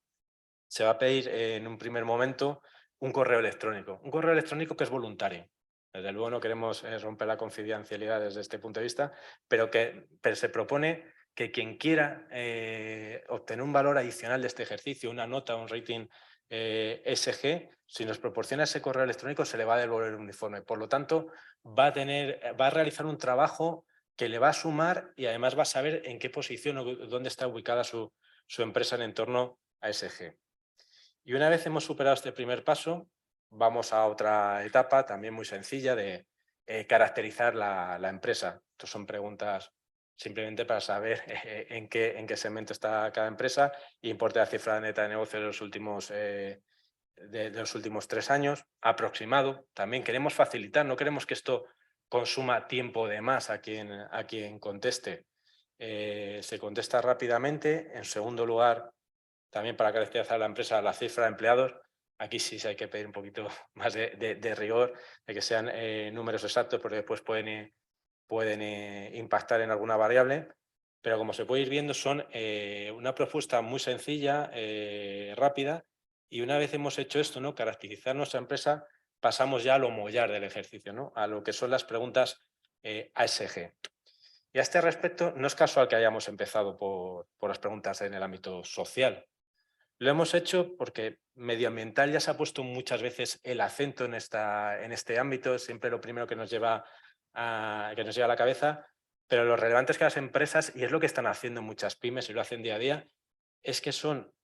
se va a pedir en un primer momento un correo electrónico que es voluntario. Desde luego no queremos romper la confidencialidad desde este punto de vista, pero se propone que quien quiera obtener un valor adicional de este ejercicio, una nota, un rating ESG, si nos proporciona ese correo electrónico se le va a devolver un informe. Por lo tanto, va a realizar un trabajo que le va a sumar y además va a saber en qué posición o dónde está ubicada su empresa en entorno a ESG. Y una vez hemos superado este primer paso, vamos a otra etapa también muy sencilla de caracterizar la empresa. Estas son preguntas simplemente para saber en qué segmento está cada empresa e importe la cifra neta de negocio de los últimos 3 años, aproximado. También queremos facilitar, no queremos que esto consuma tiempo de más a quien conteste. Se contesta rápidamente. En segundo lugar, también para caracterizar a la empresa, la cifra de empleados. Aquí sí hay que pedir un poquito más de rigor, de que sean números exactos, porque después pueden impactar en alguna variable. Pero como se puede ir viendo, son una propuesta muy sencilla, rápida, y una vez hemos hecho esto, ¿no? Caracterizar nuestra empresa, pasamos ya a lo mollar del ejercicio, ¿no? A lo que son las preguntas ASG. Y a este respecto, no es casual que hayamos empezado por las preguntas en el ámbito social. Lo hemos hecho porque medioambiental ya se ha puesto muchas veces el acento en este ámbito, siempre lo primero que nos lleva a la cabeza, pero lo relevante es que las empresas, y es lo que están haciendo muchas pymes y lo hacen día a día, es que son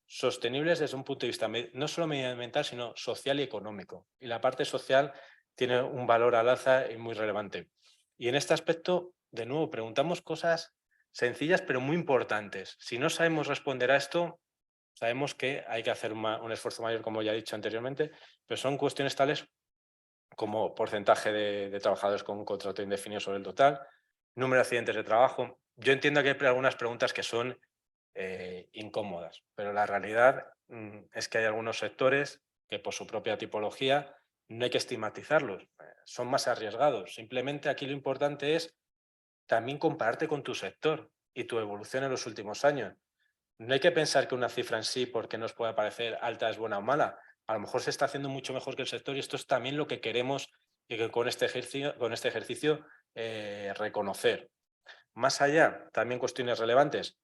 sostenibles desde un punto de vista no solo medioambiental, sino social y económico. Y la parte social tiene un valor al alza y muy relevante. Y en este aspecto, de nuevo, preguntamos cosas sencillas pero muy importantes. Si no sabemos responder a esto, sabemos que hay que hacer un esfuerzo mayor, como ya he dicho anteriormente, pero son cuestiones tales como porcentaje de trabajadores con un contrato indefinido sobre el total, número de accidentes de trabajo. Yo entiendo que hay algunas preguntas que son incómodas, pero la realidad es que hay algunos sectores que por su propia tipología no hay que estigmatizarlos, son más arriesgados. Simplemente aquí lo importante es también compararte con tu sector y tu evolución en los últimos años. No hay que pensar que una cifra en sí, porque nos pueda parecer alta, es buena o mala. A lo mejor se está haciendo mucho mejor que el sector y esto es también lo que queremos y que con este ejercicio reconocer. Más allá, también cuestiones relevantes,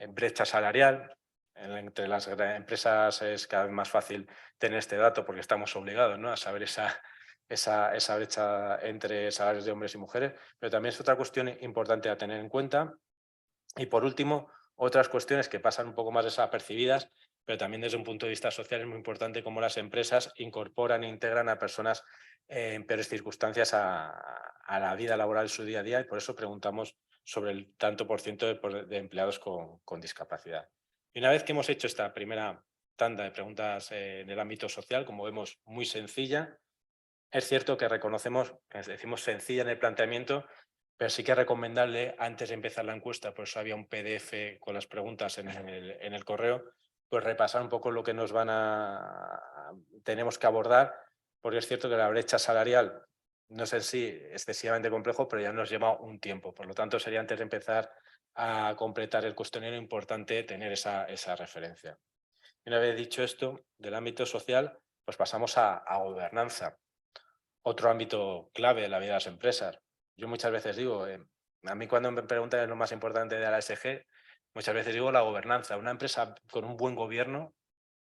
brecha salarial. Entre las empresas es cada vez más fácil tener este dato porque estamos obligados, ¿no?, a saber esa brecha entre salarios de hombres y mujeres, pero también es otra cuestión importante a tener en cuenta. Y por último, otras cuestiones que pasan un poco más desapercibidas, pero también desde un punto de vista social es muy importante cómo las empresas incorporan e integran a personas en peores circunstancias a la vida laboral en su día a día y por eso preguntamos sobre el tanto por ciento de empleados con discapacidad. Y una vez que hemos hecho esta primera tanda de preguntas en el ámbito social, como vemos, muy sencilla, es cierto que reconocemos, decimos sencilla en el planteamiento, pero sí que es recomendable, antes de empezar la encuesta, por eso había un PDF con las preguntas en el correo, pues repasar un poco lo que tenemos que abordar, porque es cierto que la brecha salarial no es en sí excesivamente complejo, pero ya nos lleva un tiempo. Por lo tanto, sería antes de empezar a completar el cuestionario importante tener esa referencia. Y una vez dicho esto, del ámbito social, pues pasamos a gobernanza. Otro ámbito clave de la vida de las empresas. Yo muchas veces digo, a mí cuando me preguntan qué es lo más importante de la ESG, muchas veces digo la gobernanza. Una empresa con un buen gobierno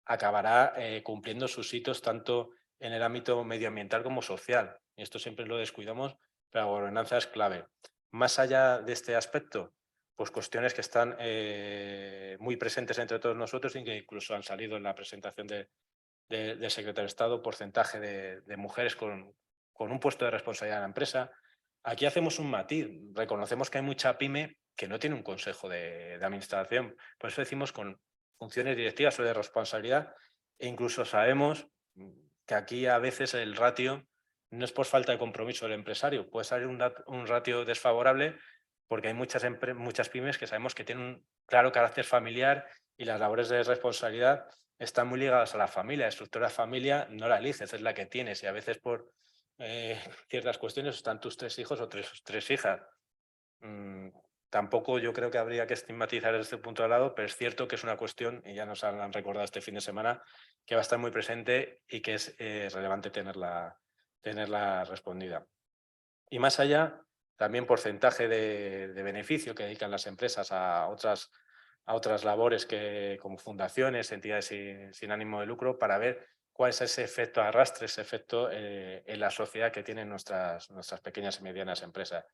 acabará cumpliendo sus hitos tanto en el ámbito medioambiental como social. Y esto siempre lo descuidamos, pero la gobernanza es clave. Más allá de este aspecto, pues cuestiones que están muy presentes entre todos nosotros y que incluso han salido en la presentación del secretario de Estado, porcentaje de mujeres con un puesto de responsabilidad en la empresa. Aquí hacemos un matiz, reconocemos que hay mucha pyme que no tiene un consejo de administración, por eso decimos con funciones directivas o de responsabilidad, e incluso sabemos que aquí a veces el ratio no es por falta de compromiso del empresario, puede salir un ratio desfavorable porque hay muchas pymes que sabemos que tienen un claro carácter familiar y las labores de responsabilidad están muy ligadas a la familia. La estructura de familia no la eliges, es la que tienes y a veces por ciertas cuestiones están tus 3 hijos o tres hijas. Tampoco yo creo que habría que estigmatizar desde este punto de lado, pero es cierto que es una cuestión, y ya nos han recordado este fin de semana, que va a estar muy presente y que es relevante tenerla respondida. Y más allá, también porcentaje de beneficio que dedican las empresas a otras labores como fundaciones, entidades sin ánimo de lucro, para ver cuál es ese efecto arrastre, ese efecto en la sociedad que tienen nuestras pequeñas y medianas empresas.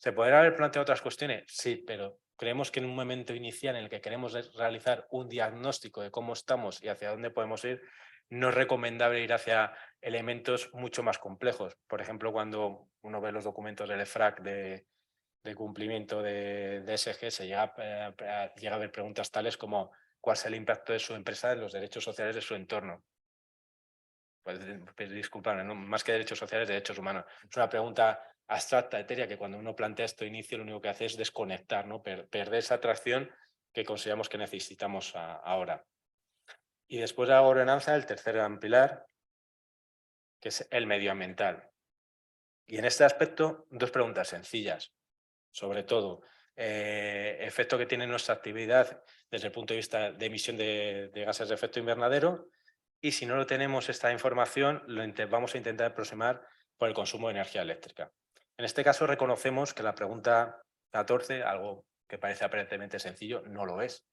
¿Se podrán haber planteado otras cuestiones? Sí, pero creemos que en un momento inicial en el que queremos realizar un diagnóstico de cómo estamos y hacia dónde podemos ir, no es recomendable ir hacia elementos mucho más complejos. Por ejemplo, cuando uno ve los documentos del EFRAC de cumplimiento de ESG, se llega a ver preguntas tales como ¿cuál es el impacto de su empresa en los derechos sociales de su entorno? Pues disculpadme, ¿no? Más que derechos sociales, derechos humanos. Es una pregunta abstracta, etérea, que cuando uno plantea esto de inicio lo único que hace es desconectar, ¿no? Perder esa atracción que consideramos que necesitamos ahora. Y después de la gobernanza, el tercer gran pilar, que es el medioambiental. Y en este aspecto, 2 preguntas sencillas. Sobre todo, efecto que tiene nuestra actividad desde el punto de vista de emisión de gases de efecto invernadero, y si no lo tenemos esta información, vamos a intentar aproximar por el consumo de energía eléctrica. En este caso reconocemos que la pregunta 14, algo que parece aparentemente sencillo, no lo es.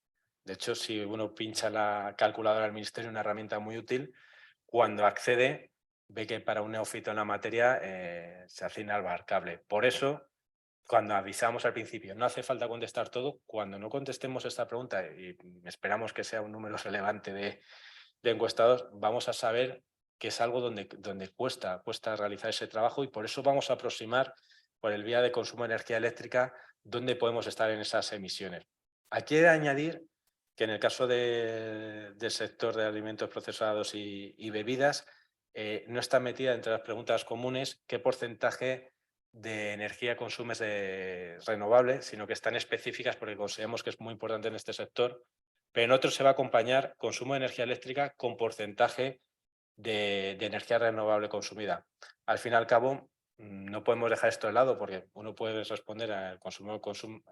De hecho, si uno pincha la calculadora del Ministerio, una herramienta muy útil, cuando accede ve que para un neófito en la materia se hace inabarcable. Por eso, cuando avisamos al principio, no hace falta contestar todo, cuando no contestemos esta pregunta y esperamos que sea un número relevante de encuestados, vamos a saber que es algo donde cuesta realizar ese trabajo y por eso vamos a aproximar por el vía de consumo de energía eléctrica dónde podemos estar en esas emisiones. Aquí he de añadir que en el caso del sector de alimentos procesados y bebidas, no está metida entre las preguntas comunes qué porcentaje de energía consumes de renovable, sino que están específicas porque consideramos que es muy importante en este sector, pero en otros se va a acompañar consumo de energía eléctrica con porcentaje de energía renovable consumida. Al fin y al cabo, no podemos dejar esto de lado porque uno puede responder al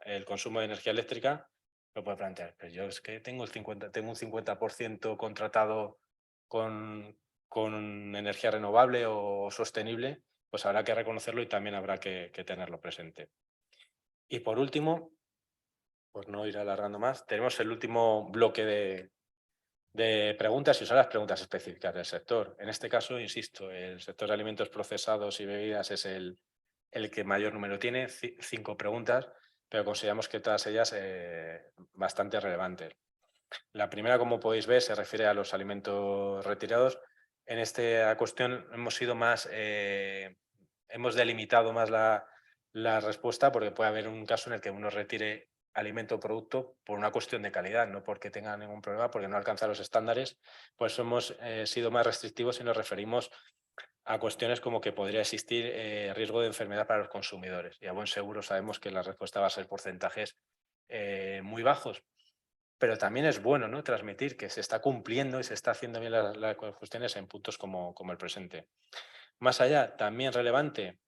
el consumo de energía eléctrica, lo puede plantear, pero yo es que tengo un 50% contratado con energía renovable o sostenible, pues habrá que reconocerlo y también habrá que tenerlo presente. Y por último, pues no ir alargando más, tenemos el último bloque de preguntas y son las preguntas específicas del sector. En este caso, insisto, el sector de alimentos procesados y bebidas es el que mayor número tiene, 5 preguntas, pero consideramos que todas ellas bastante relevantes. La primera, como podéis ver, se refiere a los alimentos retirados. En esta cuestión hemos sido más, hemos delimitado más la respuesta porque puede haber un caso en el que uno retire alimento o producto por una cuestión de calidad, no porque tenga ningún problema, porque no alcanza los estándares. Por eso hemos sido más restrictivos y nos referimos a cuestiones como que podría existir riesgo de enfermedad para los consumidores. Y a buen seguro sabemos que la respuesta va a ser porcentajes muy bajos. Pero también es bueno, ¿no?, transmitir que se está cumpliendo y se está haciendo bien las cuestiones en puntos como el presente. Más allá, también relevante,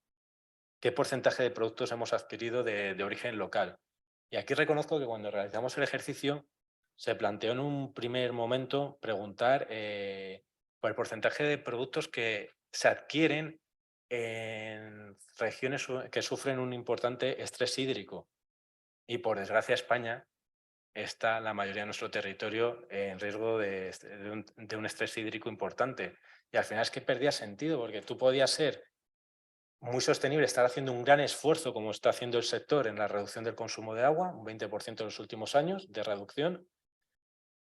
qué porcentaje de productos hemos adquirido de origen local. Y aquí reconozco que cuando realizamos el ejercicio se planteó en un primer momento preguntar por el porcentaje de productos que se adquieren en regiones que sufren un importante estrés hídrico. Y por desgracia España está la mayoría de nuestro territorio en riesgo de un estrés hídrico importante. Y al final es que perdía sentido, porque tú podías ser muy sostenible, estar haciendo un gran esfuerzo, como está haciendo el sector en la reducción del consumo de agua, un 20% en los últimos años de reducción,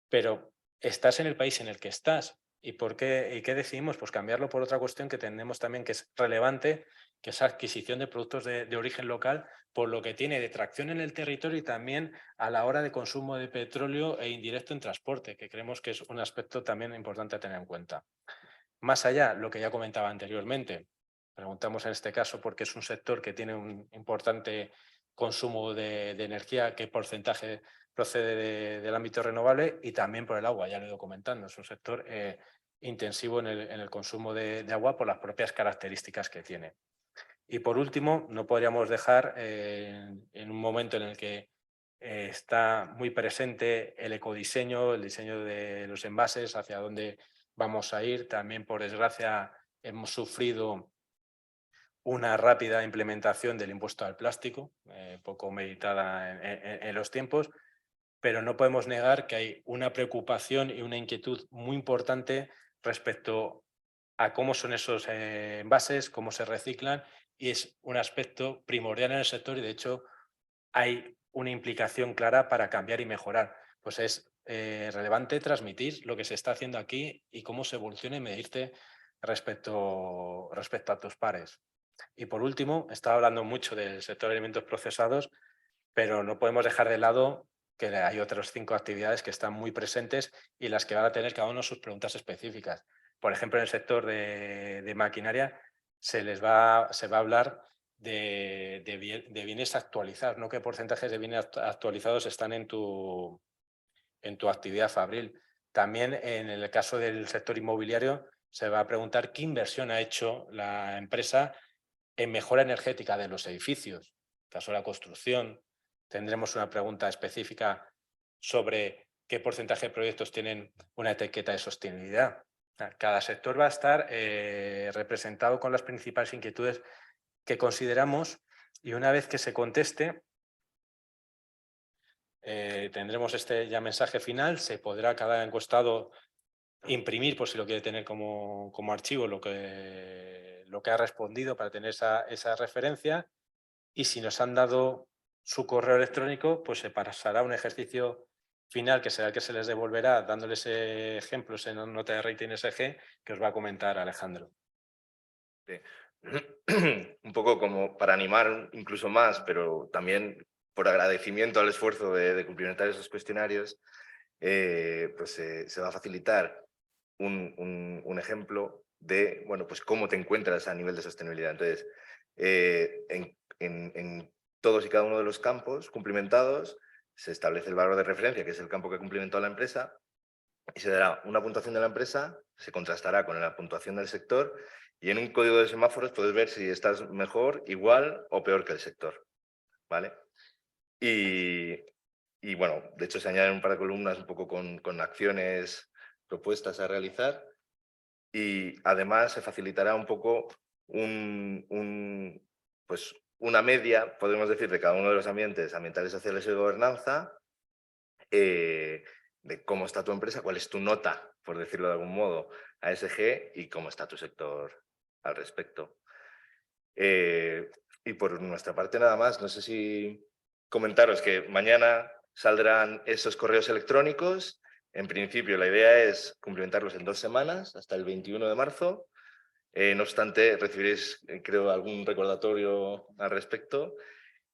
pero estás en el país en el que estás ¿Y por qué, y qué decidimos? Pues cambiarlo por otra cuestión que tenemos también que es relevante, que es adquisición de productos de origen local, por lo que tiene de tracción en el territorio y también a la hora de consumo de petróleo e indirecto en transporte, que creemos que es un aspecto también importante a tener en cuenta. Más allá, lo que ya comentaba anteriormente, preguntamos en este caso porque es un sector que tiene un importante consumo de energía, qué porcentaje procede del ámbito renovable y también por el agua, ya lo he ido comentando, es un sector intensivo en el consumo de agua por las propias características que tiene. Y por último, no podríamos dejar en un momento en el que está muy presente el ecodiseño, el diseño de los envases, hacia dónde vamos a ir. También, por desgracia, hemos sufrido una rápida implementación del impuesto al plástico, poco meditada en los tiempos, pero no podemos negar que hay una preocupación y una inquietud muy importante respecto a cómo son esos envases, cómo se reciclan, y es un aspecto primordial en el sector y, de hecho, hay una implicación clara para cambiar y mejorar. Pues es relevante transmitir lo que se está haciendo aquí y cómo se evoluciona y medirte respecto a tus pares. Y por último, estaba hablando mucho del sector de alimentos procesados, pero no podemos dejar de lado que hay otras 5 actividades que están muy presentes y las que van a tener cada uno sus preguntas específicas. Por ejemplo, en el sector de maquinaria se va a hablar de bienes actualizados, ¿no? ¿Qué porcentajes de bienes actualizados están en tu actividad fabril? También en el caso del sector inmobiliario se va a preguntar qué inversión ha hecho la empresa en mejora energética de los edificios. En el caso de la construcción, tendremos una pregunta específica sobre qué porcentaje de proyectos tienen una etiqueta de sostenibilidad. Cada sector va a estar representado con las principales inquietudes que consideramos, y una vez que se conteste, tendremos este ya mensaje final. Se podrá cada encuestado imprimir, por si lo quiere tener como archivo, lo que ha respondido para tener esa referencia. Y si nos han dado su correo electrónico, pues se pasará a un ejercicio final que será el que se les devolverá, dándoles ejemplos en nota de rating SG que os va a comentar Alejandro. Un poco como para animar incluso más, pero también por agradecimiento al esfuerzo de cumplimentar esos cuestionarios, pues se va a facilitar un ejemplo de, bueno, pues cómo te encuentras a nivel de sostenibilidad. Entonces, en todos y cada uno de los campos cumplimentados se establece el valor de referencia, que es el campo que ha cumplimentado la empresa, y se dará una puntuación de la empresa, se contrastará con la puntuación del sector, y en un código de semáforos puedes ver si estás mejor, igual o peor que el sector, ¿vale? Y bueno, de hecho se añaden un par de columnas un poco con acciones propuestas a realizar, y además se facilitará un poco pues una media, podemos decir, de cada uno de los ambientes ambientales, sociales y de gobernanza, de cómo está tu empresa, cuál es tu nota, por decirlo de algún modo, ASG, y cómo está tu sector al respecto. Y por nuestra parte nada más, no sé si comentaros que mañana saldrán esos correos electrónicos. En principio la idea es cumplimentarlos en 2 semanas, hasta el 21 de marzo. No obstante, recibiréis, creo, algún recordatorio al respecto.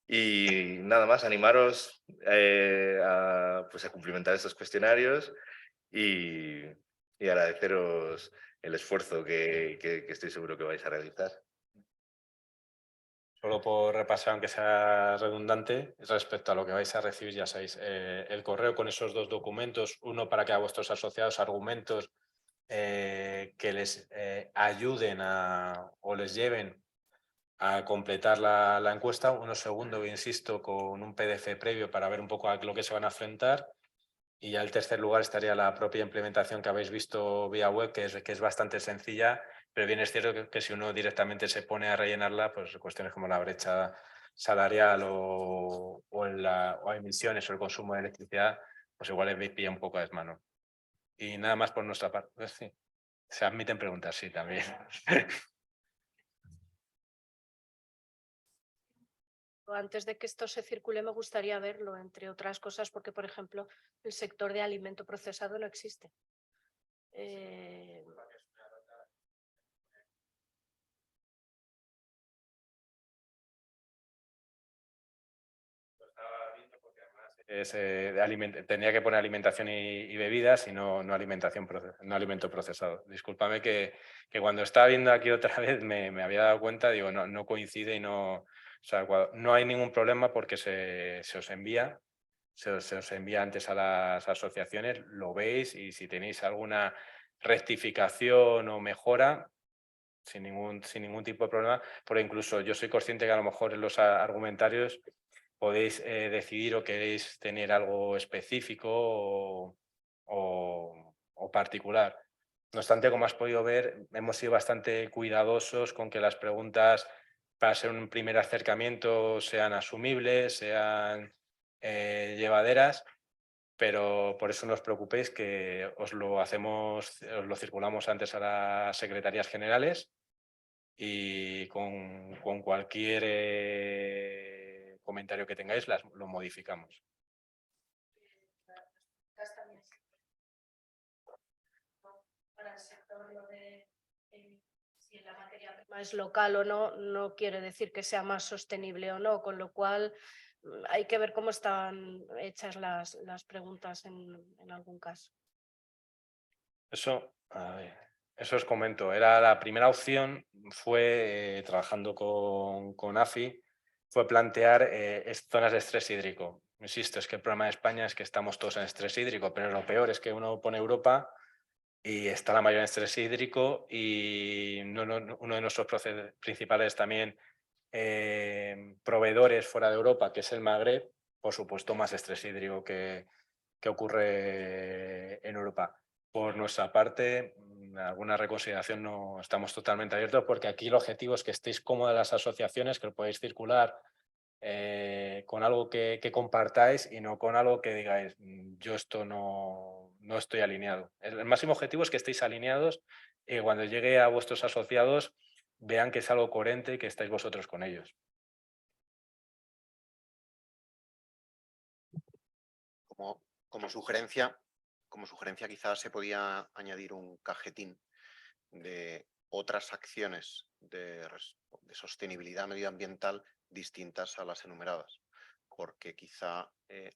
Y nada más, animaros pues a cumplimentar estos cuestionarios y agradeceros el esfuerzo que estoy seguro que vais a realizar. Solo por repasar, aunque sea redundante, respecto a lo que vais a recibir, ya sabéis, el correo con esos 2 documentos, uno para que a vuestros asociados argumentos que les ayuden o les lleven a completar la encuesta, uno segundo, insisto, con un PDF previo para ver un poco a lo que se van a enfrentar, y ya en tercer lugar estaría la propia implementación que habéis visto vía web, que es bastante sencilla, pero bien es cierto que si uno directamente se pone a rellenarla, pues cuestiones como la brecha salarial o emisiones o el consumo de electricidad, pues igual les pilla un poco a desmano. Y nada más por nuestra parte. Pues sí, se admiten preguntas, sí, también. Antes de que esto se circule, me gustaría verlo, entre otras cosas, porque, por ejemplo, el sector de alimento procesado no existe. Tendría que poner alimentación y bebidas y no alimento procesado. Discúlpame que cuando estaba viendo aquí otra vez me había dado cuenta, digo, no coincide y no, o sea, no hay ningún problema porque se os envía antes a las asociaciones, lo veis y si tenéis alguna rectificación o mejora, sin ningún tipo de problema, porque incluso yo soy consciente que a lo mejor en los argumentarios podéis decidir o queréis tener algo específico o particular. No obstante, como has podido ver, hemos sido bastante cuidadosos con que las preguntas para ser un primer acercamiento sean asumibles, sean llevaderas, pero por eso no os preocupéis que os lo circulamos antes a las secretarías generales y con cualquier comentario que tengáis lo modificamos. Para el sector, si la materia prima es local o no, no quiere decir que sea más sostenible o no, con lo cual hay que ver cómo están hechas las preguntas en algún caso. Eso os comento. La primera opción fue, trabajando con AFI, fue plantear zonas de estrés hídrico. Insisto, es que el problema de España es que estamos todos en estrés hídrico, pero lo peor es que uno pone Europa y está la mayoría en estrés hídrico y uno de nuestros principales también proveedores fuera de Europa, que es el Magreb, por supuesto más estrés hídrico que ocurre en Europa. Por nuestra parte, alguna reconsideración no estamos totalmente abiertos porque aquí el objetivo es que estéis cómodas las asociaciones, que lo podéis circular con algo que compartáis y no con algo que digáis, yo esto no estoy alineado. El máximo objetivo es que estéis alineados y cuando llegue a vuestros asociados vean que es algo coherente y que estáis vosotros con ellos. Como sugerencia quizás se podía añadir un cajetín de otras acciones de sostenibilidad medioambiental distintas a las enumeradas, porque quizá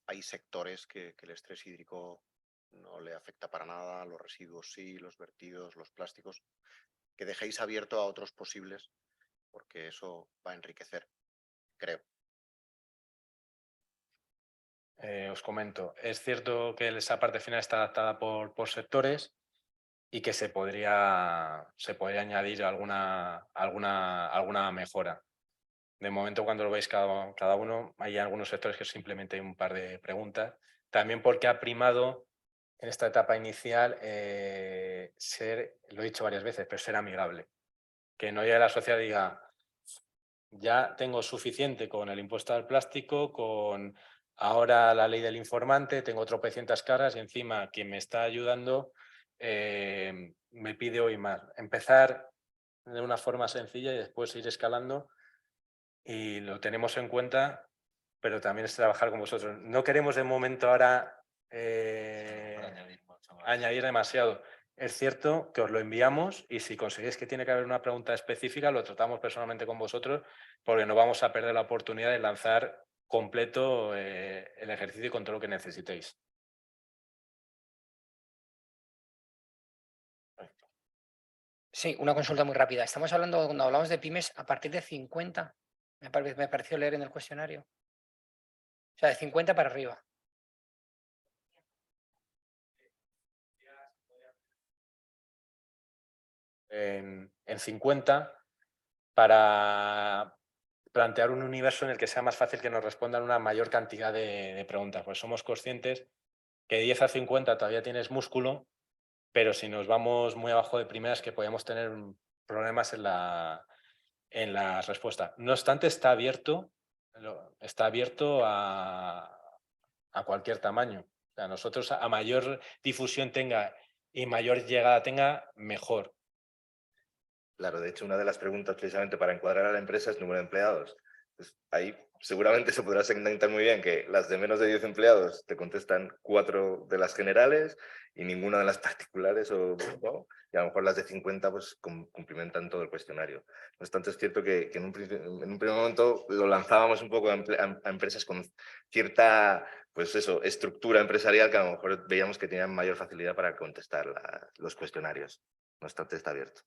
hay sectores que el estrés hídrico no le afecta para nada, los residuos sí, los vertidos, los plásticos, que dejéis abierto a otros posibles, porque eso va a enriquecer, creo. Os comento, es cierto que esa parte final está adaptada por sectores y que se podría añadir alguna mejora. De momento, cuando lo veis cada uno, hay algunos sectores que simplemente hay un par de preguntas. También porque ha primado en esta etapa inicial lo he dicho varias veces, pero ser amigable. Que no llegue la sociedad y diga, ya tengo suficiente con el impuesto al plástico, con ahora la ley del informante, tengo tropecientas caras y encima quien me está ayudando me pide hoy más. Empezar de una forma sencilla y después ir escalando y lo tenemos en cuenta, pero también es trabajar con vosotros. No queremos de momento ahora añadir demasiado. Es cierto que os lo enviamos y si conseguís que tiene que haber una pregunta específica, lo tratamos personalmente con vosotros porque no vamos a perder la oportunidad de lanzar completo el ejercicio con todo lo que necesitéis. Sí, una consulta muy rápida. Estamos hablando, cuando hablamos de pymes, a partir de 50, me pareció leer en el cuestionario. O sea, de 50 para arriba. En 50 para plantear un universo en el que sea más fácil que nos respondan una mayor cantidad de preguntas. Pues somos conscientes que de 10 a 50 todavía tienes músculo, pero si nos vamos muy abajo de primeras que podemos tener problemas en la respuesta. No obstante, está abierto a cualquier tamaño. O sea, nosotros a mayor difusión tenga y mayor llegada tenga, mejor. Claro, de hecho, una de las preguntas precisamente para encuadrar a la empresa es número de empleados. Entonces, ahí seguramente se podrá segmentar muy bien que las de menos de 10 empleados te contestan 4 de las generales y ninguna de las particulares, ¿no? Y a lo mejor las de 50 pues cumplimentan todo el cuestionario. No obstante, es cierto que en un primer momento lo lanzábamos un poco a empresas con cierta, pues eso, estructura empresarial que a lo mejor veíamos que tenían mayor facilidad para contestar los cuestionarios. No obstante, está abierto.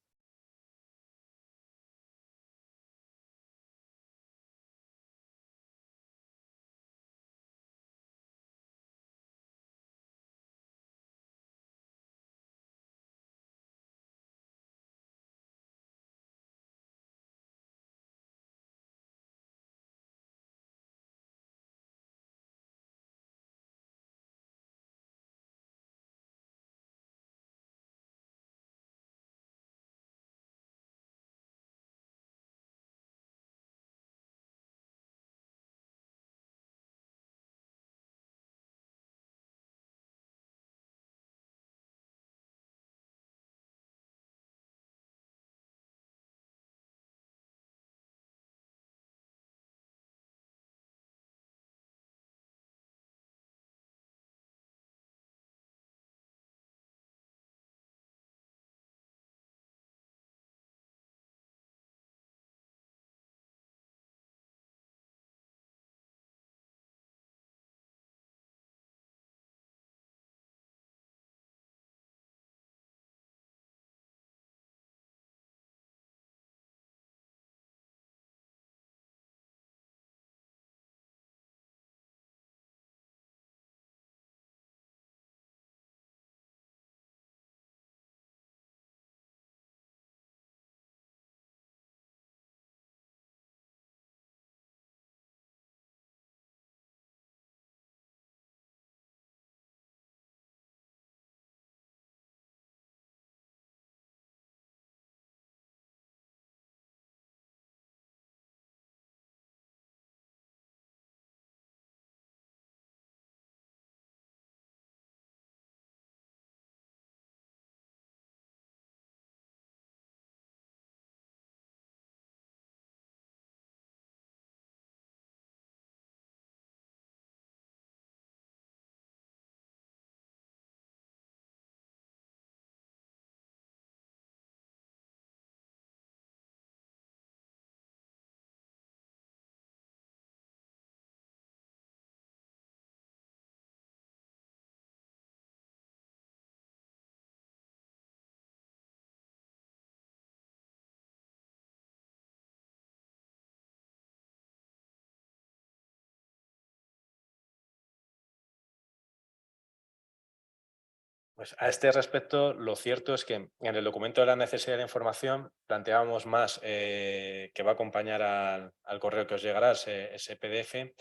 Pues a este respecto, lo cierto es que en el documento de la necesidad de información planteábamos más que va a acompañar al correo que os llegará, ese PDF,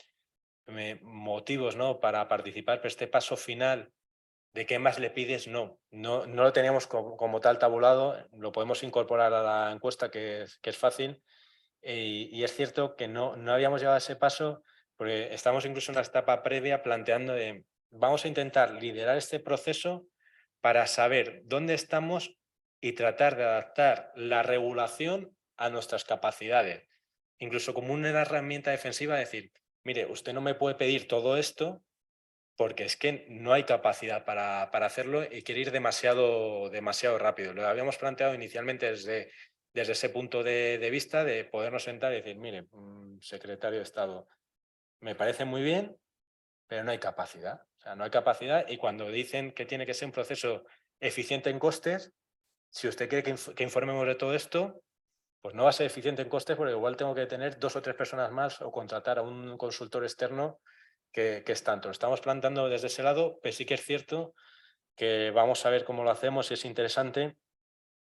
motivos, ¿no?, para participar, pero este paso final de qué más le pides, no lo teníamos como tal tabulado, lo podemos incorporar a la encuesta que es fácil, y es cierto que no habíamos llegado a ese paso porque estamos incluso en una etapa previa planteando de vamos a intentar liderar este proceso para saber dónde estamos y tratar de adaptar la regulación a nuestras capacidades. Incluso como una herramienta defensiva, decir, mire, usted no me puede pedir todo esto porque es que no hay capacidad para hacerlo y quiere ir demasiado rápido. Lo habíamos planteado inicialmente desde ese punto de vista de podernos sentar y decir, mire, secretario de Estado, me parece muy bien, pero no hay capacidad. O sea, no hay capacidad y cuando dicen que tiene que ser un proceso eficiente en costes, si usted quiere que informemos de todo esto, pues no va a ser eficiente en costes porque igual tengo que tener 2 o 3 personas más o contratar a un consultor externo que es tanto. Lo estamos planteando desde ese lado, pero sí que es cierto que vamos a ver cómo lo hacemos y es interesante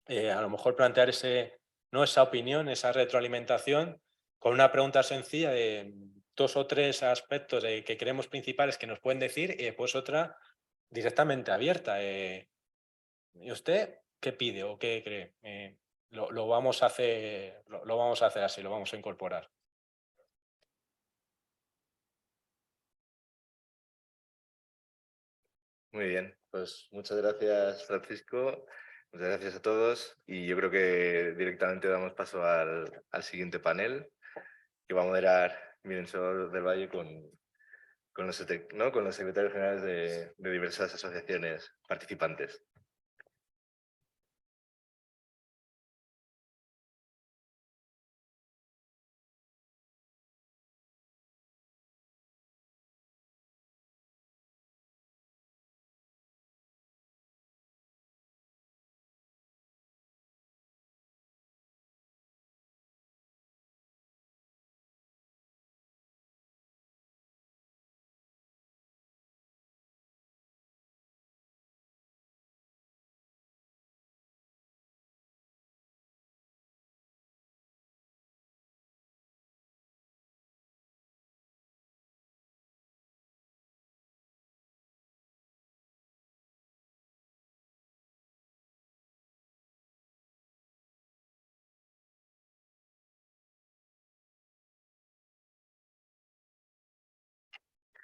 a lo mejor plantear esa opinión, esa retroalimentación con una pregunta sencilla de 2 o 3 aspectos que creemos principales que nos pueden decir y después otra directamente abierta. ¿Y usted qué pide o qué cree? Lo vamos a hacer, lo vamos a hacer así, lo vamos a incorporar. Muy bien, pues muchas gracias, Francisco. Muchas gracias a todos y yo creo que directamente damos paso al siguiente panel que va a moderar Mirenso del Valle con los secretarios generales de diversas asociaciones participantes.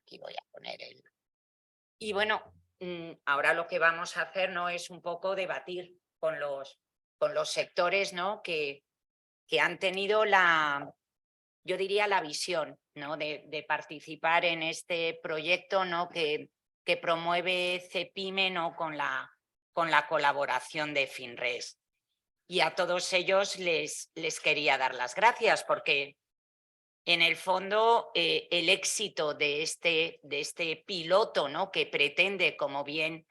Aquí voy a poner el... Y bueno, ahora lo que vamos a hacer, ¿no?, es un poco debatir con los sectores, ¿no?, que han tenido yo diría la visión, ¿no?, de participar en este proyecto, ¿no?, que promueve CEPIME, ¿no?, con la colaboración de FinRes. Y a todos ellos les quería dar las gracias porque en el fondo el éxito de este piloto, ¿no?, que pretende, como bien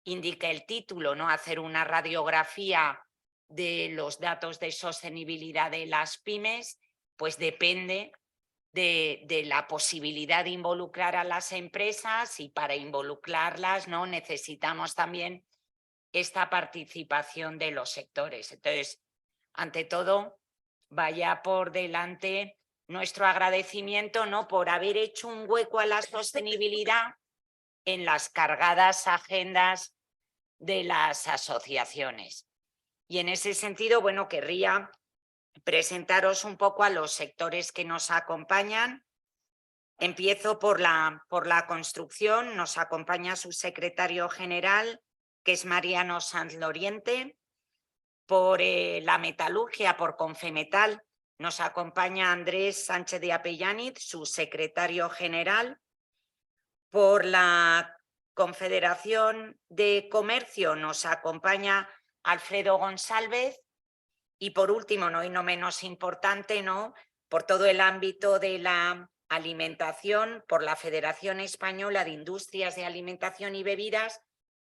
indica el título, ¿no?, hacer una radiografía de los datos de sostenibilidad de las pymes, pues depende de la posibilidad de involucrar a las empresas, y para involucrarlas, ¿no?, necesitamos también esta participación de los sectores. Entonces, ante todo, vaya por delante nuestro agradecimiento, ¿no?, por haber hecho un hueco a la sostenibilidad en las cargadas agendas de las asociaciones. Y en ese sentido, bueno, querría presentaros un poco a los sectores que nos acompañan. Empiezo por la construcción. Nos acompaña su secretario general, que es Mariano Sanz Loriente. Por la metalurgia, por Confemetal, nos acompaña Andrés Sánchez de Apellaniz, su secretario general. Por la Confederación de Comercio nos acompaña Alfredo González. Y por último, ¿no?, y no menos importante, ¿no?, por todo el ámbito de la alimentación, por la Federación Española de Industrias de Alimentación y Bebidas,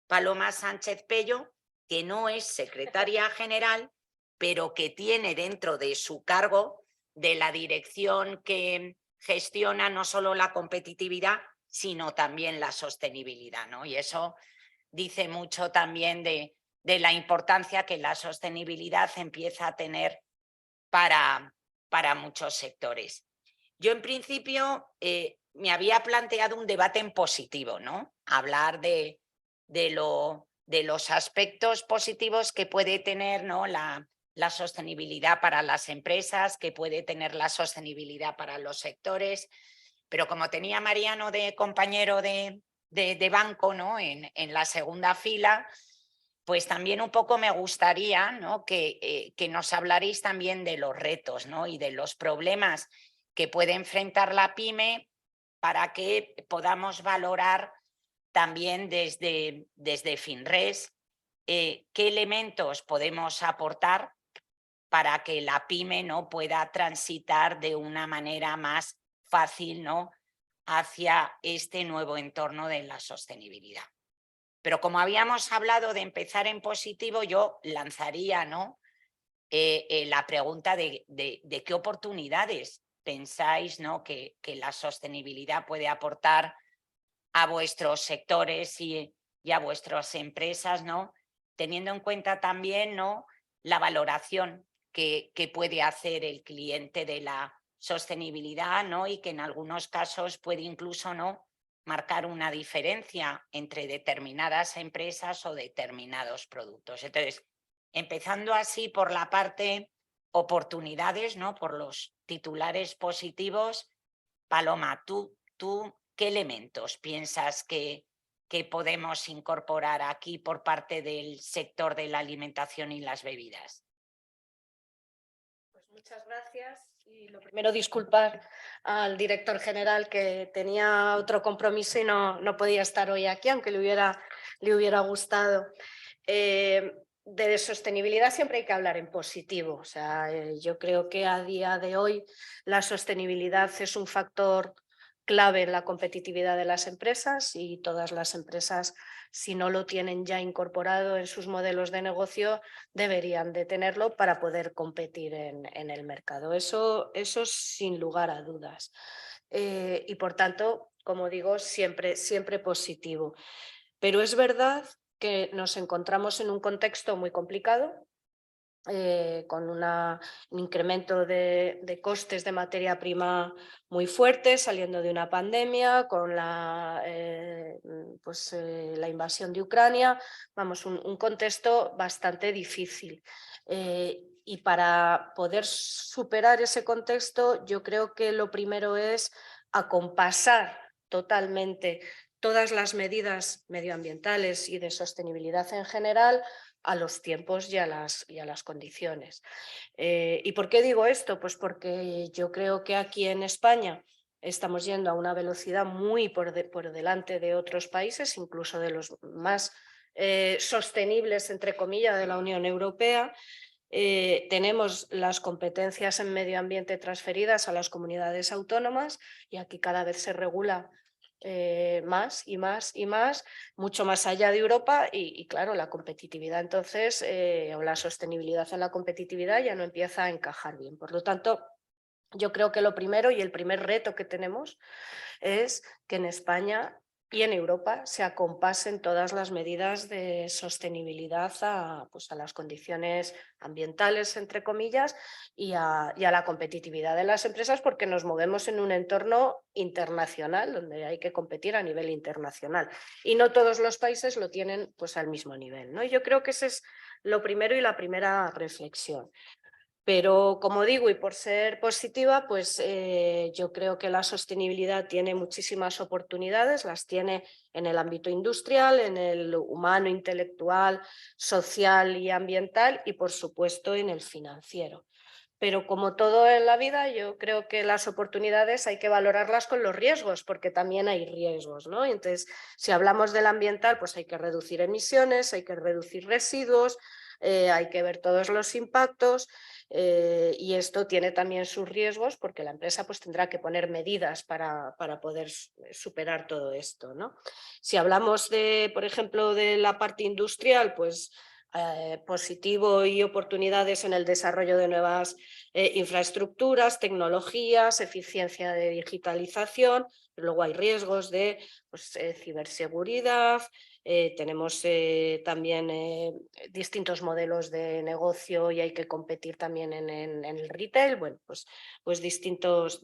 Paloma Sánchez Pello, que no es secretaria general, pero que tiene dentro de su cargo de la dirección que gestiona no solo la competitividad, sino también la sostenibilidad, ¿no? Y eso dice mucho también de la importancia que la sostenibilidad empieza a tener para muchos sectores. Yo, en principio, me había planteado un debate en positivo, ¿no? Hablar de los aspectos positivos que puede tener, ¿no?, la sostenibilidad para las empresas, que puede tener la sostenibilidad para los sectores. Pero como tenía Mariano de compañero de banco, ¿no?, en la segunda fila, pues también un poco me gustaría, ¿no?, que nos hablaréis también de los retos, ¿no?, y de los problemas que puede enfrentar la pyme, para que podamos valorar también desde FinRes qué elementos podemos aportar para que la pyme, ¿no?, pueda transitar de una manera más fácil, ¿no?, hacia este nuevo entorno de la sostenibilidad. Pero como habíamos hablado de empezar en positivo, yo lanzaría, ¿no?, la pregunta de qué oportunidades pensáis, ¿no?, que la sostenibilidad puede aportar a vuestros sectores y a vuestras empresas, ¿no?, teniendo en cuenta también, ¿no?, la valoración que puede hacer el cliente de la sostenibilidad, ¿no?, y que en algunos casos puede incluso, ¿no?, marcar una diferencia entre determinadas empresas o determinados productos. Entonces, empezando así por la parte oportunidades, ¿no?, por los titulares positivos, Paloma, ¿tú qué elementos piensas que podemos incorporar aquí por parte del sector de la alimentación y las bebidas? Pues muchas gracias. Sí, lo primero, disculpar al director general que tenía otro compromiso y no podía estar hoy aquí, aunque le hubiera gustado. De sostenibilidad siempre hay que hablar en positivo. O sea, yo creo que a día de hoy la sostenibilidad es un factor clave en la competitividad de las empresas y todas las empresas, si no lo tienen ya incorporado en sus modelos de negocio, deberían de tenerlo para poder competir en el mercado. Eso sin lugar a dudas. Y por tanto, como digo, siempre positivo. Pero es verdad que nos encontramos en un contexto muy complicado, con un incremento de costes de materia prima muy fuerte, saliendo de una pandemia, con la invasión de Ucrania. Vamos, un contexto bastante difícil. Y para poder superar ese contexto, yo creo que lo primero es acompasar totalmente todas las medidas medioambientales y de sostenibilidad en general a los tiempos y a las condiciones. ¿Y por qué digo esto? Pues porque yo creo que aquí en España estamos yendo a una velocidad muy por delante de otros países, incluso de los más sostenibles, entre comillas, de la Unión Europea. Tenemos las competencias en medio ambiente transferidas a las comunidades autónomas y aquí cada vez se regula más y más y más, mucho más allá de Europa y claro, la competitividad entonces o la sostenibilidad en la competitividad ya no empieza a encajar bien. Por lo tanto, yo creo que lo primero y el primer reto que tenemos es que en España y en Europa se acompasen todas las medidas de sostenibilidad a las condiciones ambientales, entre comillas, y a la competitividad de las empresas, porque nos movemos en un entorno internacional donde hay que competir a nivel internacional y no todos los países lo tienen pues al mismo nivel, ¿no? Yo creo que ese es lo primero y la primera reflexión. Pero como digo, y por ser positiva, pues yo creo que la sostenibilidad tiene muchísimas oportunidades, las tiene en el ámbito industrial, en el humano, intelectual, social y ambiental y por supuesto en el financiero. Pero como todo en la vida, yo creo que las oportunidades hay que valorarlas con los riesgos, porque también hay riesgos, ¿no? Entonces, si hablamos del ambiental, pues hay que reducir emisiones, hay que reducir residuos, hay que ver todos los impactos y esto tiene también sus riesgos porque la empresa pues tendrá que poner medidas para poder superar todo esto, ¿no? Si hablamos de, por ejemplo, de la parte industrial, pues positivo y oportunidades en el desarrollo de nuevas infraestructuras, tecnologías, eficiencia de digitalización, pero luego hay riesgos de ciberseguridad, tenemos también distintos modelos de negocio y hay que competir también en el retail, bueno, pues distintos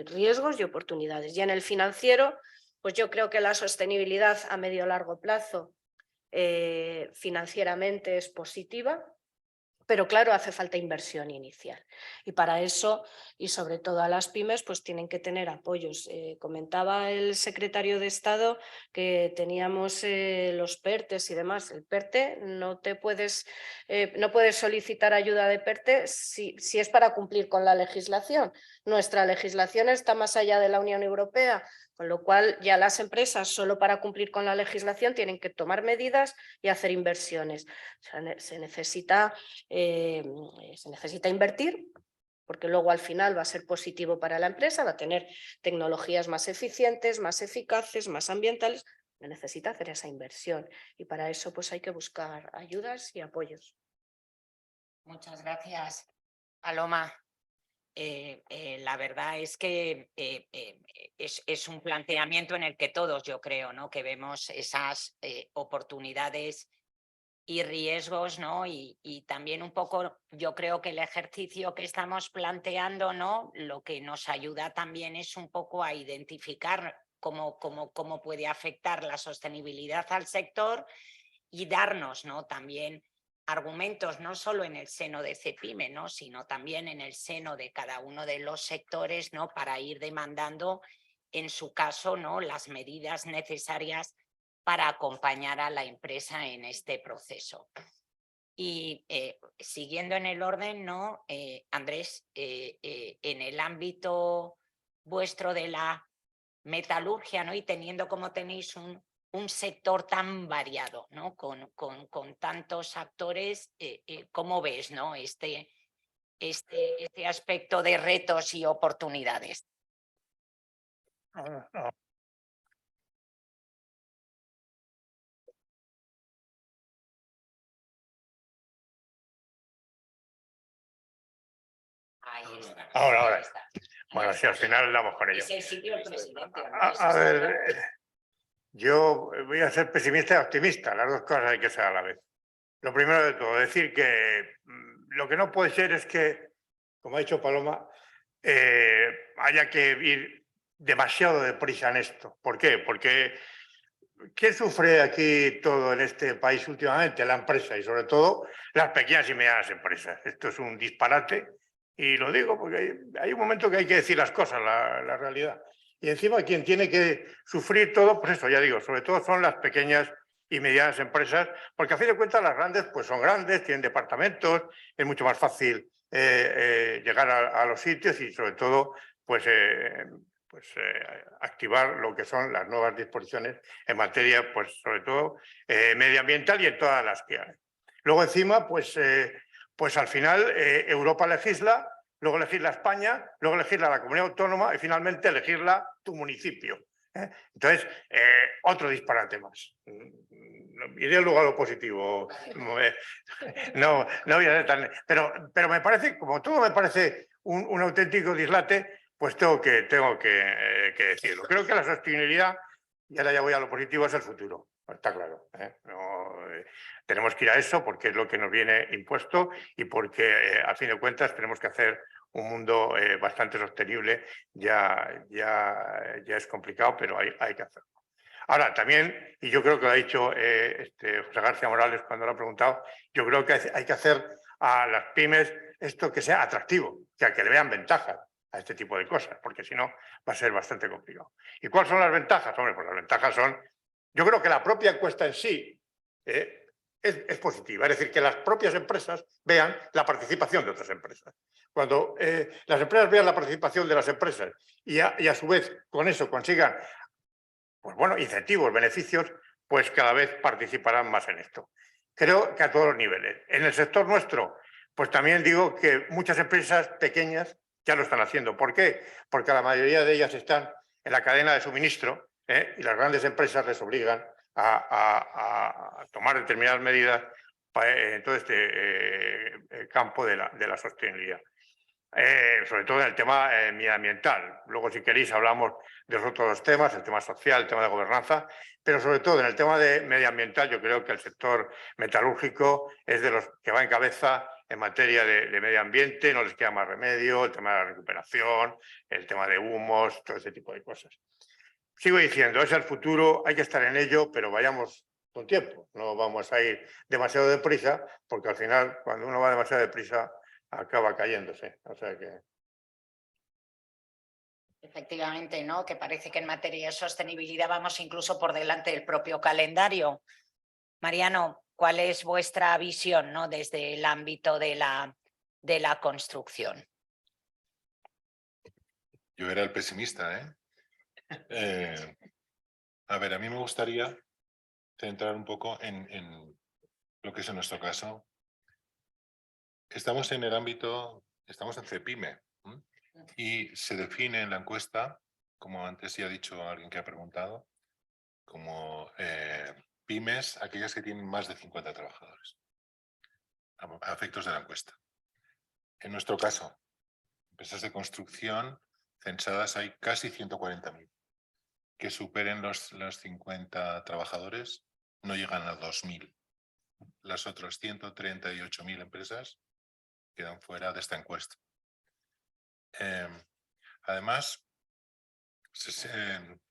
riesgos y oportunidades. Y en el financiero, pues yo creo que la sostenibilidad a medio largo plazo financieramente es positiva, pero claro, hace falta inversión inicial y para eso, y sobre todo a las pymes, pues tienen que tener apoyos. Comentaba el secretario de Estado que teníamos los PERTEs y demás. El PERTE no puedes solicitar ayuda de PERTE si es para cumplir con la legislación. Nuestra legislación está más allá de la Unión Europea, con lo cual ya las empresas solo para cumplir con la legislación tienen que tomar medidas y hacer inversiones. O sea, se necesita invertir porque luego al final va a ser positivo para la empresa, va a tener tecnologías más eficientes, más eficaces, más ambientales, necesita hacer esa inversión y para eso pues hay que buscar ayudas y apoyos. Muchas gracias, Paloma. La verdad es que es un planteamiento en el que todos, yo creo, ¿no? Que vemos esas oportunidades y riesgos, ¿no? Y también un poco, yo creo que el ejercicio que estamos planteando, ¿no? Lo que nos ayuda también es un poco a identificar cómo puede afectar la sostenibilidad al sector y darnos, ¿no? También argumentos no solo en el seno de CEPIME, ¿no? Sino también en el seno de cada uno de los sectores, ¿no? Para ir demandando, en su caso, ¿no? Las medidas necesarias para acompañar a la empresa en este proceso. Y siguiendo en el orden, ¿no? Andrés, en el ámbito vuestro de la metalurgia, ¿no? Y teniendo como tenéis un sector tan variado, ¿no? Con tantos actores, ¿cómo ves, ¿no? Este aspecto de retos y oportunidades. Ahí está. Ahora. Ahí está. Bueno, sí, al final damos con ello. Es el sitio del presidente. A ver, yo voy a ser pesimista y optimista, las dos cosas hay que ser a la vez. Lo primero de todo, decir que lo que no puede ser es que, como ha dicho Paloma, haya que ir demasiado deprisa en esto. ¿Por qué? Porque ¿quién sufre aquí todo en este país últimamente? La empresa y sobre todo las pequeñas y medianas empresas. Esto es un disparate y lo digo porque hay un momento que hay que decir las cosas, la realidad. Y encima quien tiene que sufrir todo, pues eso, ya digo, sobre todo son las pequeñas y medianas empresas, porque a fin de cuentas las grandes pues son grandes, tienen departamentos, es mucho más fácil llegar a los sitios y sobre todo pues activar lo que son las nuevas disposiciones en materia, pues sobre todo medioambiental y en todas las que hay. Luego encima, pues al final Europa legisla, luego legisla España, luego legisla la comunidad autónoma y finalmente legisla tu municipio. Entonces, otro disparate más. Iré luego a lo positivo. No voy a ser tan... Pero me parece, como todo me parece un auténtico dislate, pues tengo que decirlo. Creo que la sostenibilidad, y ahora ya voy a lo positivo, es el futuro. Está claro. Tenemos que ir a eso porque es lo que nos viene impuesto y porque, a fin de cuentas, tenemos que hacer un mundo bastante sostenible. Ya es complicado, pero hay que hacerlo. Ahora, también, y yo creo que lo ha dicho José García Morales cuando lo ha preguntado, yo creo que hay que hacer a las pymes esto que sea atractivo, que le vean ventajas a este tipo de cosas, porque si no va a ser bastante complicado. ¿Y cuáles son las ventajas? Hombre, pues las ventajas son, yo creo que la propia encuesta en sí es positiva, es decir, que las propias empresas vean la participación de otras empresas. Cuando las empresas vean la participación de las empresas y a su vez con eso consigan pues bueno, incentivos, beneficios, pues cada vez participarán más en esto. Creo que a todos los niveles. En el sector nuestro, pues también digo que muchas empresas pequeñas ya lo están haciendo. ¿Por qué? Porque la mayoría de ellas están en la cadena de suministro y las grandes empresas les obligan a tomar determinadas medidas en todo este campo de la sostenibilidad. Sobre todo en el tema medioambiental. Luego, si queréis, hablamos de los otros temas, el tema social, el tema de gobernanza, pero sobre todo en el tema de medioambiental yo creo que el sector metalúrgico es de los que va en cabeza en materia de medio ambiente, no les queda más remedio, el tema de la recuperación, el tema de humos, todo ese tipo de cosas. Sigo diciendo, es el futuro, hay que estar en ello, pero vayamos con tiempo, no vamos a ir demasiado deprisa, porque al final, cuando uno va demasiado deprisa, acaba cayéndose. O sea que... Efectivamente, ¿no? Que parece que en materia de sostenibilidad vamos incluso por delante del propio calendario. Mariano, ¿cuál es vuestra visión, ¿no? Desde el ámbito de la construcción? Yo era el pesimista, a ver, a mí me gustaría centrar un poco en lo que es en nuestro caso. Estamos en el ámbito, estamos en CEPIME y se define en la encuesta, como antes ya ha dicho alguien que ha preguntado, como pymes, aquellas que tienen más de 50 trabajadores, a efectos de la encuesta. En nuestro caso, empresas de construcción censadas hay casi 140.000. Que superen los 50 trabajadores no llegan a 2.000. Las otras 138.000 empresas quedan fuera de esta encuesta. Además,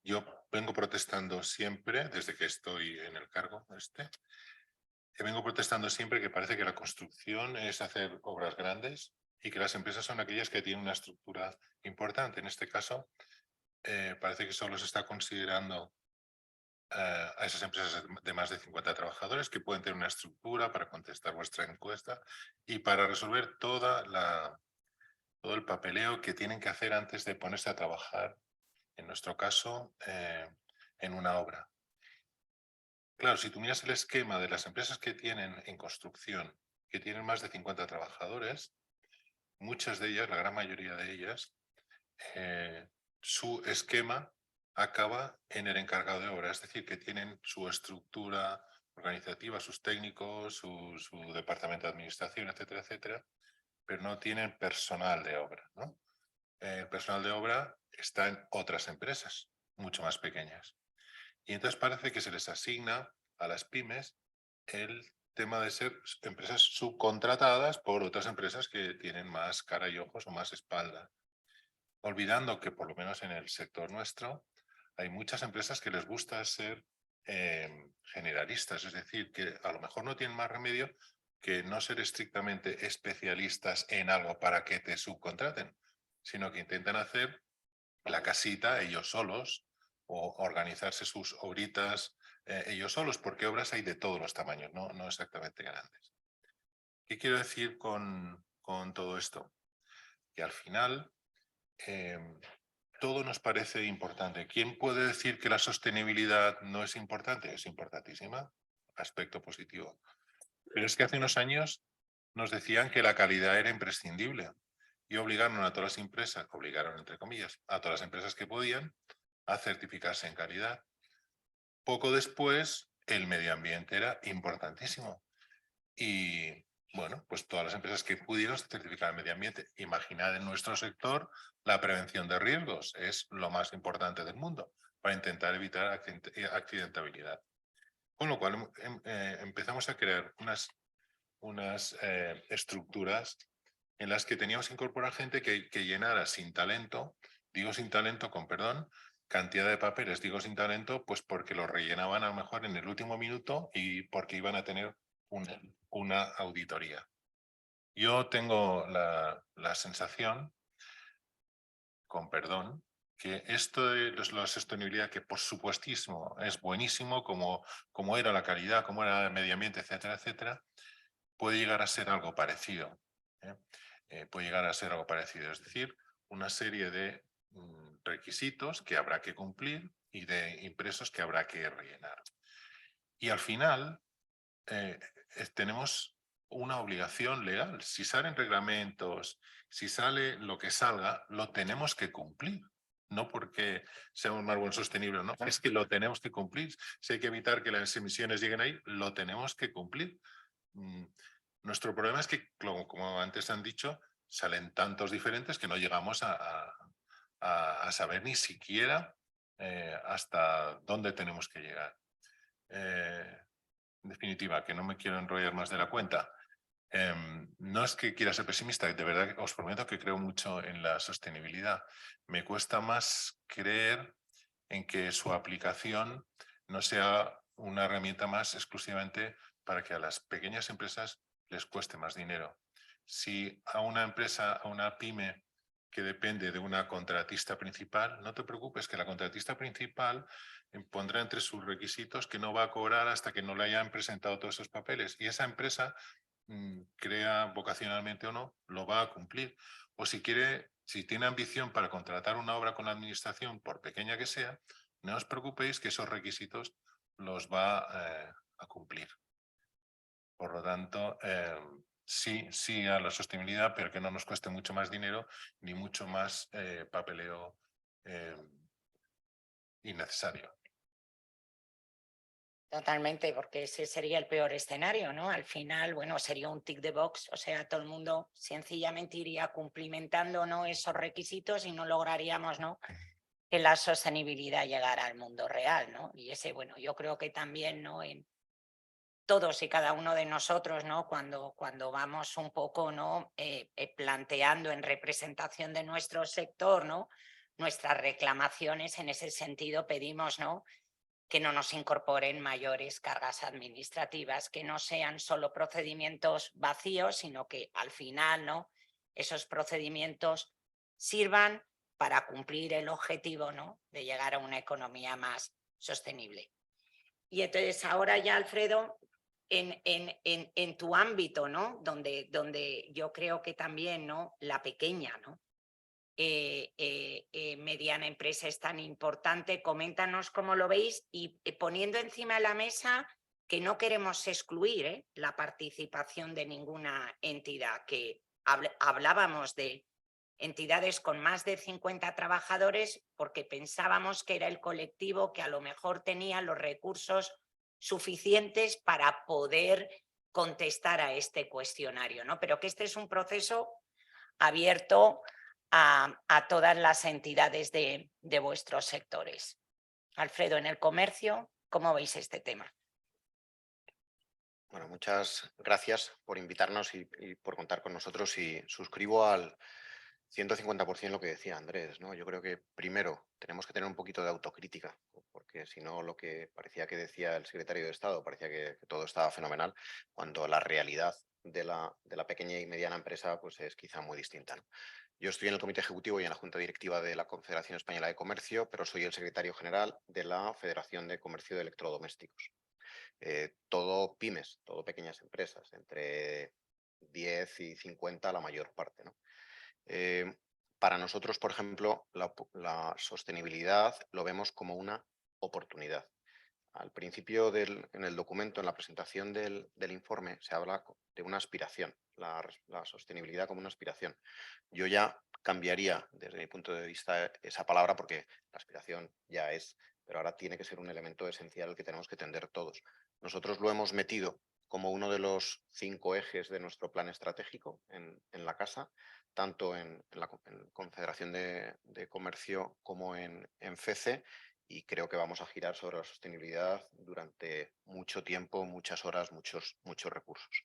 yo vengo protestando siempre, desde que estoy en el cargo vengo protestando siempre que parece que la construcción es hacer obras grandes y que las empresas son aquellas que tienen una estructura importante. En este caso, parece que solo se está considerando a esas empresas de más de 50 trabajadores que pueden tener una estructura para contestar vuestra encuesta y para resolver todo el papeleo que tienen que hacer antes de ponerse a trabajar, en nuestro caso, en una obra. Claro, si tú miras el esquema de las empresas que tienen en construcción, que tienen más de 50 trabajadores, muchas de ellas, la gran mayoría de ellas, su esquema acaba en el encargado de obra, es decir, que tienen su estructura organizativa, sus técnicos, su departamento de administración, etcétera, etcétera, pero no tienen personal de obra, ¿no? El personal de obra está en otras empresas, mucho más pequeñas. Y entonces parece que se les asigna a las pymes el tema de ser empresas subcontratadas por otras empresas que tienen más cara y ojos o más espalda. Olvidando que por lo menos en el sector nuestro hay muchas empresas que les gusta ser generalistas, es decir, que a lo mejor no tienen más remedio que no ser estrictamente especialistas en algo para que te subcontraten, sino que intentan hacer la casita ellos solos o organizarse sus obritas ellos solos, porque obras hay de todos los tamaños, no exactamente grandes. ¿Qué quiero decir con todo esto? Que al final todo nos parece importante. ¿Quién puede decir que la sostenibilidad no es importante? Es importantísima, aspecto positivo. Pero es que hace unos años nos decían que la calidad era imprescindible y obligaron a todas las empresas, obligaron entre comillas, a todas las empresas que podían a certificarse en calidad. Poco después, el medio ambiente era importantísimo. Y bueno, pues todas las empresas que pudieron certificar el medio ambiente. Imaginad en nuestro sector la prevención de riesgos. Es lo más importante del mundo para intentar evitar accidentabilidad. Con lo cual empezamos a crear unas estructuras en las que teníamos que incorporar gente que llenara sin talento, digo sin talento con perdón, cantidad de papeles, digo sin talento, pues porque lo rellenaban a lo mejor en el último minuto y porque iban a tener una auditoría. Yo tengo la sensación, con perdón, que esto de la sostenibilidad, que por supuestísimo es buenísimo, como era la calidad, como era el medio ambiente, etcétera, etcétera, puede llegar a ser algo parecido. Puede llegar a ser algo parecido, es decir, una serie de requisitos que habrá que cumplir y de impresos que habrá que rellenar. Y al final tenemos una obligación legal. Si salen reglamentos, si sale lo que salga, lo tenemos que cumplir. No porque seamos más buen sostenibles, no, es que lo tenemos que cumplir. Si hay que evitar que las emisiones lleguen ahí, lo tenemos que cumplir. Nuestro problema es que, como antes han dicho, salen tantos diferentes que no llegamos a saber ni siquiera hasta dónde tenemos que llegar. En definitiva, que no me quiero enrollar más de la cuenta. No es que quiera ser pesimista, de verdad os prometo que creo mucho en la sostenibilidad. Me cuesta más creer en que su aplicación no sea una herramienta más exclusivamente para que a las pequeñas empresas les cueste más dinero. Si a una empresa, a una pyme que depende de una contratista principal, no te preocupes, que la contratista principal pondrá entre sus requisitos que no va a cobrar hasta que no le hayan presentado todos esos papeles. Y esa empresa, crea vocacionalmente o no, lo va a cumplir. O si tiene ambición para contratar una obra con la administración, por pequeña que sea, no os preocupéis que esos requisitos los va a cumplir. Por lo tanto, sí a la sostenibilidad, pero que no nos cueste mucho más dinero ni mucho más papeleo innecesario. Totalmente, porque ese sería el peor escenario, ¿no? Al final, bueno, sería un tick de box, o sea, todo el mundo sencillamente iría cumplimentando, ¿no?, esos requisitos y no lograríamos, ¿no?, que la sostenibilidad llegara al mundo real, ¿no? Y ese, bueno, yo creo que también, ¿no?, en todos y cada uno de nosotros, ¿no?, cuando vamos un poco, ¿no?, planteando en representación de nuestro sector, ¿no?, nuestras reclamaciones, en ese sentido pedimos, ¿no?, que no nos incorporen mayores cargas administrativas, que no sean solo procedimientos vacíos, sino que al final, ¿no?, esos procedimientos sirvan para cumplir el objetivo, ¿no?, de llegar a una economía más sostenible. Y entonces ahora ya, Alfredo, en tu ámbito, ¿no? Donde yo creo que también, ¿no? La pequeña, ¿no? Mediana empresa es tan importante. Coméntanos cómo lo veis y poniendo encima de la mesa que no queremos excluir la participación de ninguna entidad, que hablábamos de entidades con más de 50 trabajadores porque pensábamos que era el colectivo que a lo mejor tenía los recursos suficientes para poder contestar a este cuestionario, ¿no? Pero que este es un proceso abierto a todas las entidades de vuestros sectores. Alfredo, en el comercio, ¿cómo veis este tema? Bueno, muchas gracias por invitarnos y por contar con nosotros, y suscribo al 150% lo que decía Andrés, ¿no? Yo creo que primero tenemos que tener un poquito de autocrítica, porque si no, lo que parecía que decía el secretario de Estado, parecía que todo estaba fenomenal, cuando la realidad de la pequeña y mediana empresa pues es quizá muy distinta, ¿no? Yo estoy en el comité ejecutivo y en la junta directiva de la Confederación Española de Comercio, pero soy el secretario general de la Federación de Comercio de Electrodomésticos. Todo pymes, todo pequeñas empresas, entre 10 y 50 la mayor parte, ¿no? Para nosotros, por ejemplo, la sostenibilidad lo vemos como una oportunidad. Al principio en el documento, en la presentación del informe, se habla de una aspiración, la sostenibilidad como una aspiración. Yo ya cambiaría, desde mi punto de vista, esa palabra, porque la aspiración ya es, pero ahora tiene que ser un elemento esencial que tenemos que tender todos. Nosotros lo hemos metido como uno de los 5 ejes de nuestro plan estratégico en la casa, tanto en la Confederación de Comercio como en FECE, y creo que vamos a girar sobre la sostenibilidad durante mucho tiempo, muchas horas, muchos recursos.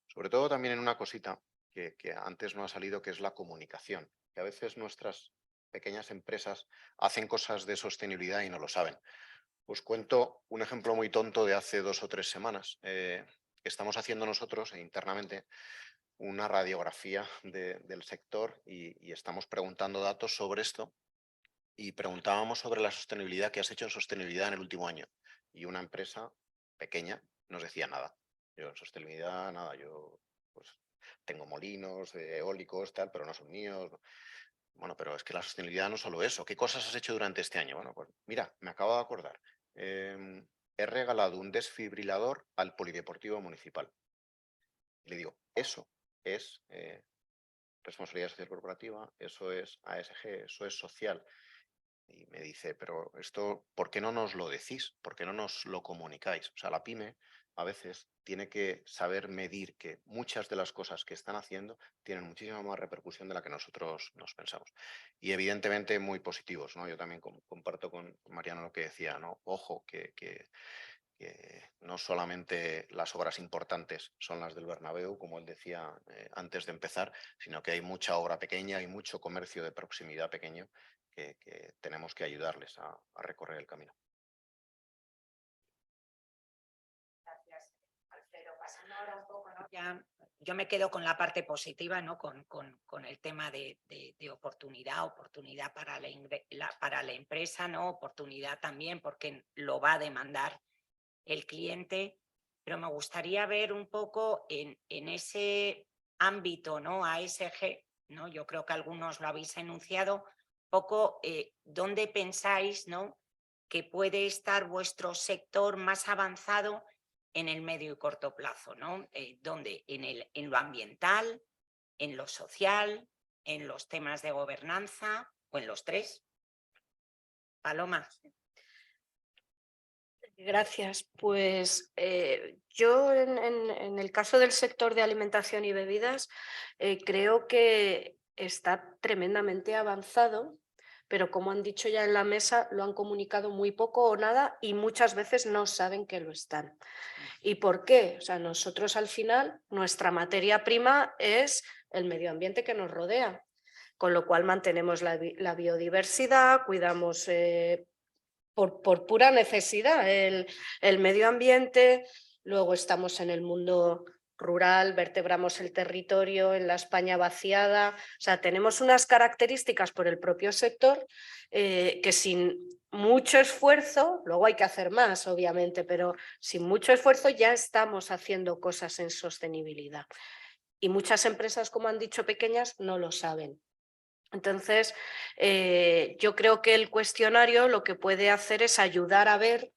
Sobre todo también en una cosita que antes no ha salido, que es la comunicación, que a veces nuestras pequeñas empresas hacen cosas de sostenibilidad y no lo saben. Os cuento un ejemplo muy tonto de hace 2 o 3 semanas. Estamos haciendo nosotros internamente una radiografía del sector y estamos preguntando datos sobre esto, y preguntábamos sobre la sostenibilidad, que has hecho en sostenibilidad en el último año. Y una empresa pequeña nos decía nada. Yo en sostenibilidad, nada, yo pues tengo molinos eólicos, tal, pero no son míos. Bueno, pero es que la sostenibilidad no es solo eso. ¿Qué cosas has hecho durante este año? Bueno, pues mira, me acabo de acordar. He regalado un desfibrilador al polideportivo municipal. Y le digo, eso es responsabilidad social corporativa, eso es ASG, eso es social. Y me dice, pero esto, ¿por qué no nos lo decís? ¿Por qué no nos lo comunicáis? O sea, la pyme a veces tiene que saber medir que muchas de las cosas que están haciendo tienen muchísima más repercusión de la que nosotros nos pensamos. Y evidentemente muy positivos, ¿no? Yo también comparto con Mariano lo que decía, ¿no? Ojo, que no solamente las obras importantes son las del Bernabéu, como él decía antes de empezar, sino que hay mucha obra pequeña y mucho comercio de proximidad pequeño que tenemos que ayudarles a recorrer el camino. Gracias, Alfredo. Pasando ahora un poco, ¿no? Ya, yo me quedo con la parte positiva, ¿no? Con el tema de oportunidad para la empresa, ¿no? Oportunidad también porque lo va a demandar el cliente, pero me gustaría ver un poco en ese ámbito, ¿no? ASG, ¿no? Yo creo que algunos lo habéis enunciado, poco dónde pensáis, ¿no? Que puede estar vuestro sector más avanzado en el medio y corto plazo, ¿no? ¿Dónde? En lo ambiental, en lo social, en los temas de gobernanza o en los 3. Paloma. Gracias. Pues yo en el caso del sector de alimentación y bebidas creo que está tremendamente avanzado, pero como han dicho ya en la mesa, lo han comunicado muy poco o nada y muchas veces no saben que lo están. ¿Y por qué? O sea, nosotros al final, nuestra materia prima es el medio ambiente que nos rodea, con lo cual mantenemos la biodiversidad, cuidamos por pura necesidad el medio ambiente, luego estamos en el mundo rural, vertebramos el territorio en la España vaciada, o sea, tenemos unas características por el propio sector que sin mucho esfuerzo, luego hay que hacer más, obviamente, pero sin mucho esfuerzo ya estamos haciendo cosas en sostenibilidad. Y muchas empresas, como han dicho, pequeñas, no lo saben. Entonces, yo creo que el cuestionario lo que puede hacer es ayudar a ver,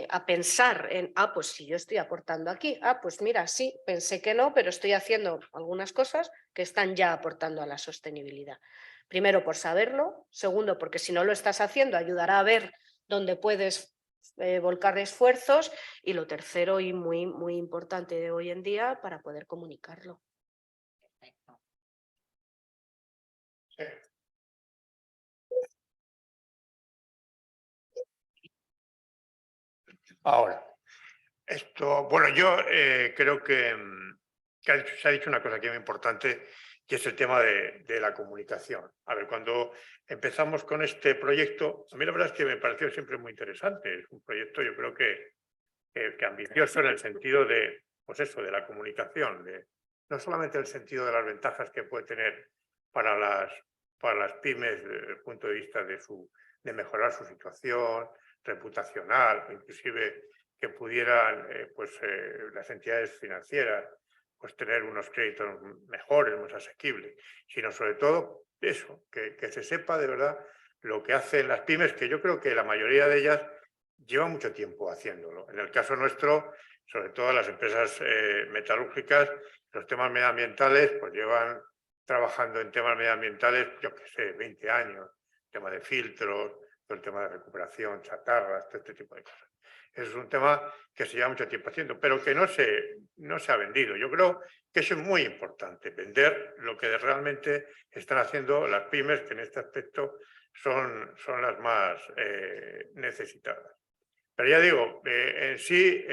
a pensar en, pues si yo estoy aportando aquí, pues mira, sí, pensé que no, pero estoy haciendo algunas cosas que están ya aportando a la sostenibilidad. Primero, por saberlo. Segundo, porque si no lo estás haciendo, ayudará a ver dónde puedes volcar esfuerzos. Y lo tercero, y muy, muy importante de hoy en día, para poder comunicarlo. Ahora, esto, bueno, yo creo que se ha dicho una cosa aquí muy importante, que es el tema de la comunicación. A ver, cuando empezamos con este proyecto, a mí la verdad es que me pareció siempre muy interesante. Es un proyecto, yo creo que ambicioso en el sentido de, pues eso, de la comunicación, no solamente en el sentido de las ventajas que puede tener para las pymes desde el punto de vista de mejorar su situación reputacional, inclusive que pudieran las entidades financieras pues tener unos créditos mejores, más asequibles, sino sobre todo eso, que se sepa de verdad lo que hacen las pymes, que yo creo que la mayoría de ellas lleva mucho tiempo haciéndolo. En el caso nuestro, sobre todo las empresas metalúrgicas, los temas medioambientales, pues llevan trabajando en temas medioambientales, yo qué sé, 20 años, tema de filtros, todo el tema de recuperación, chatarras, todo este tipo de cosas. Es un tema que se lleva mucho tiempo haciendo, pero que no se ha vendido. Yo creo que eso es muy importante, vender lo que realmente están haciendo las pymes, que en este aspecto son las más necesitadas. Pero ya digo, en sí,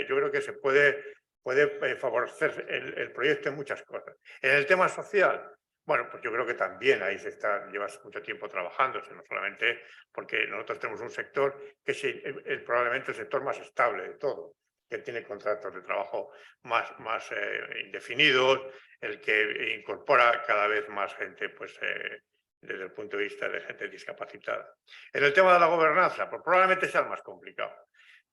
yo creo que se puede favorecer el proyecto en muchas cosas. En el tema social, bueno, pues yo creo que también ahí lleva mucho tiempo trabajando, no solamente porque nosotros tenemos un sector que es probablemente el sector más estable de todo, que tiene contratos de trabajo más indefinidos, el que incorpora cada vez más gente, pues desde el punto de vista de gente discapacitada. En el tema de la gobernanza, pues probablemente sea el más complicado.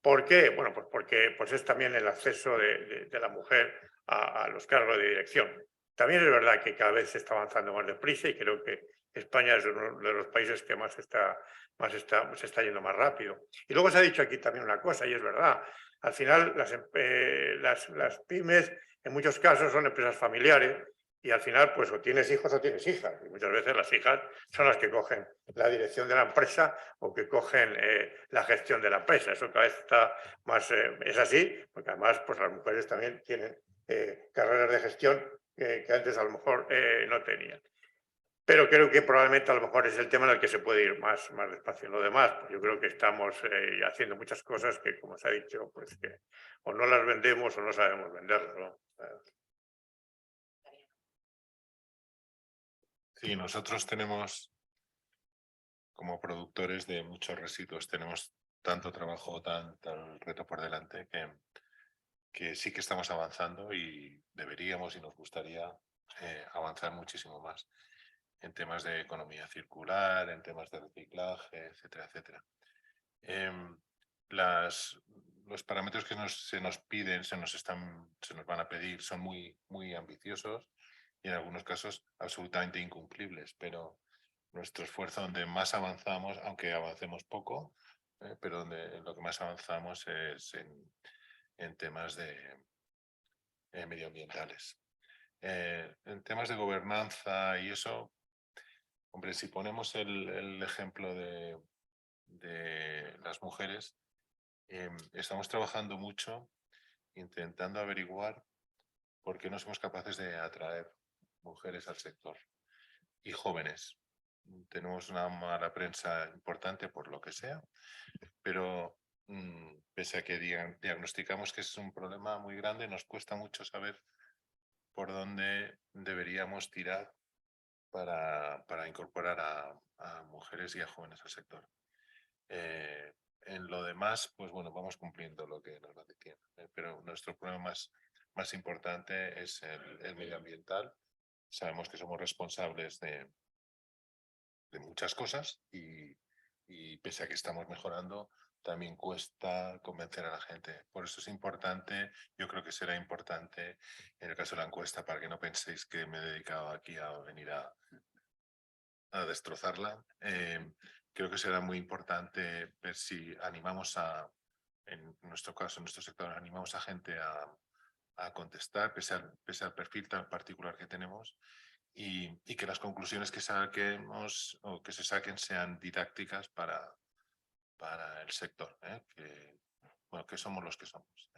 ¿Por qué? Bueno, pues porque es también el acceso de la mujer a los cargos de dirección. También es verdad que cada vez se está avanzando más deprisa y creo que España es uno de los países que se está yendo más rápido. Y luego se ha dicho aquí también una cosa, y es verdad, al final las pymes en muchos casos son empresas familiares y al final pues o tienes hijos o tienes hijas. Y muchas veces las hijas son las que cogen la dirección de la empresa o que cogen la gestión de la empresa. Eso cada vez está más... es así, porque además pues las mujeres también tienen carreras de gestión que antes a lo mejor no tenían. Pero creo que probablemente a lo mejor es el tema en el que se puede ir más despacio. En lo demás, pues yo creo que estamos haciendo muchas cosas que, como se ha dicho, pues que o no las vendemos o no sabemos venderlas, ¿no? Sí, nosotros tenemos, como productores de muchos residuos, tenemos tanto trabajo, tanto reto por delante que sí que estamos avanzando y deberíamos y nos gustaría avanzar muchísimo más en temas de economía circular, en temas de reciclaje, etcétera, etcétera. Los parámetros que se nos piden, se nos van a pedir, son muy ambiciosos y en algunos casos absolutamente incumplibles, pero nuestro esfuerzo donde más avanzamos, aunque avancemos poco, pero donde lo que más avanzamos es en temas medioambientales. En temas de gobernanza y eso, hombre, si ponemos el ejemplo de las mujeres, estamos trabajando mucho intentando averiguar por qué no somos capaces de atraer mujeres al sector y jóvenes. Tenemos una mala prensa importante por lo que sea, pero pese a que diagnosticamos que es un problema muy grande, nos cuesta mucho saber por dónde deberíamos tirar para incorporar a mujeres y a jóvenes al sector. En lo demás, pues bueno, vamos cumpliendo lo que nos va diciendo, pero nuestro problema más importante es el medioambiental. Sabemos que somos responsables de muchas cosas y Y pese a que estamos mejorando, también cuesta convencer a la gente. Por eso es importante, yo creo que será importante en el caso de la encuesta, para que no penséis que me he dedicado aquí a venir a destrozarla. Creo que será muy importante ver si animamos en nuestro caso, en nuestro sector, animamos a gente a contestar, pese al perfil tan particular que tenemos, y que las conclusiones que saquemos o que se saquen sean didácticas para el sector, que somos los que somos.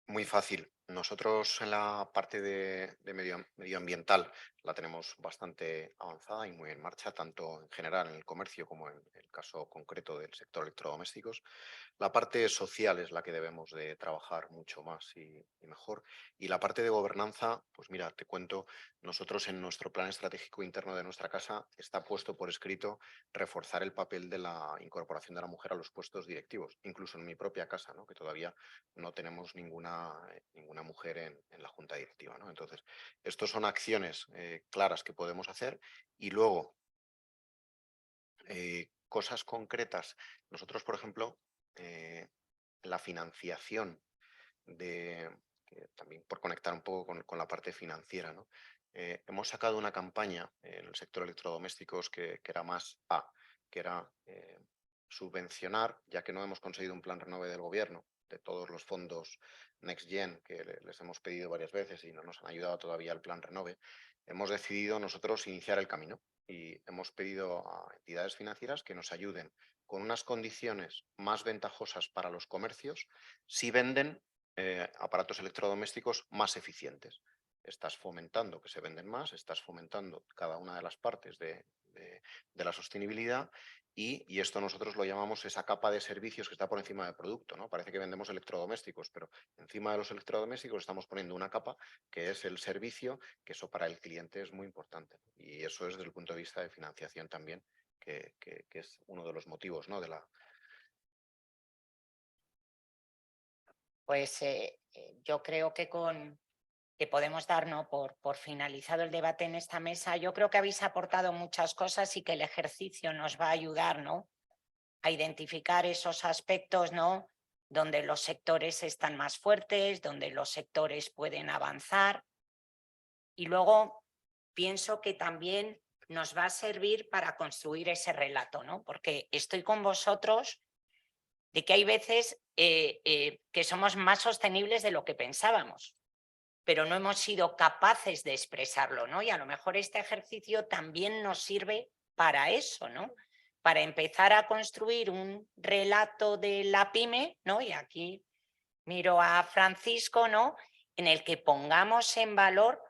Muy fácil. Nosotros en la parte de medioambiental la tenemos bastante avanzada y muy en marcha, tanto en general en el comercio como en el caso concreto del sector electrodomésticos. La parte social es la que debemos de trabajar mucho más y mejor. Y la parte de gobernanza, pues mira, te cuento, nosotros en nuestro plan estratégico interno de nuestra casa está puesto por escrito reforzar el papel de la incorporación de la mujer a los puestos directivos, incluso en mi propia casa, ¿no? Que todavía no tenemos ninguna mujer en la junta directiva, ¿no? Entonces, estos son acciones claras que podemos hacer y luego cosas concretas. Nosotros, por ejemplo, la financiación también por conectar un poco con la parte financiera, ¿no? Hemos sacado una campaña en el sector electrodomésticos que era más que era subvencionar, ya que no hemos conseguido un plan renove del gobierno, de todos los fondos Next Gen que les hemos pedido varias veces y no nos han ayudado todavía al plan renove, hemos decidido nosotros iniciar el camino y hemos pedido a entidades financieras que nos ayuden con unas condiciones más ventajosas para los comercios si venden aparatos electrodomésticos más eficientes. Estás fomentando que se venden más, estás fomentando cada una de las partes de la sostenibilidad y esto nosotros lo llamamos esa capa de servicios que está por encima del producto, ¿no? Parece que vendemos electrodomésticos, pero encima de los electrodomésticos estamos poniendo una capa que es el servicio, que eso para el cliente es muy importante. Y eso es desde el punto de vista de financiación también, que es uno de los motivos, ¿no? Pues yo creo que que podemos dar, ¿no?, por finalizado el debate en esta mesa. Yo creo que habéis aportado muchas cosas y que el ejercicio nos va a ayudar, ¿no?, a identificar esos aspectos, ¿no?, donde los sectores están más fuertes, donde los sectores pueden avanzar. Y luego pienso que también nos va a servir para construir ese relato, ¿no?, porque estoy con vosotros de que hay veces que somos más sostenibles de lo que pensábamos, pero no hemos sido capaces de expresarlo, ¿no? Y a lo mejor este ejercicio también nos sirve para eso, ¿no? Para empezar a construir un relato de la pyme, ¿no? Y aquí miro a Francisco, ¿no?, en el que pongamos en valor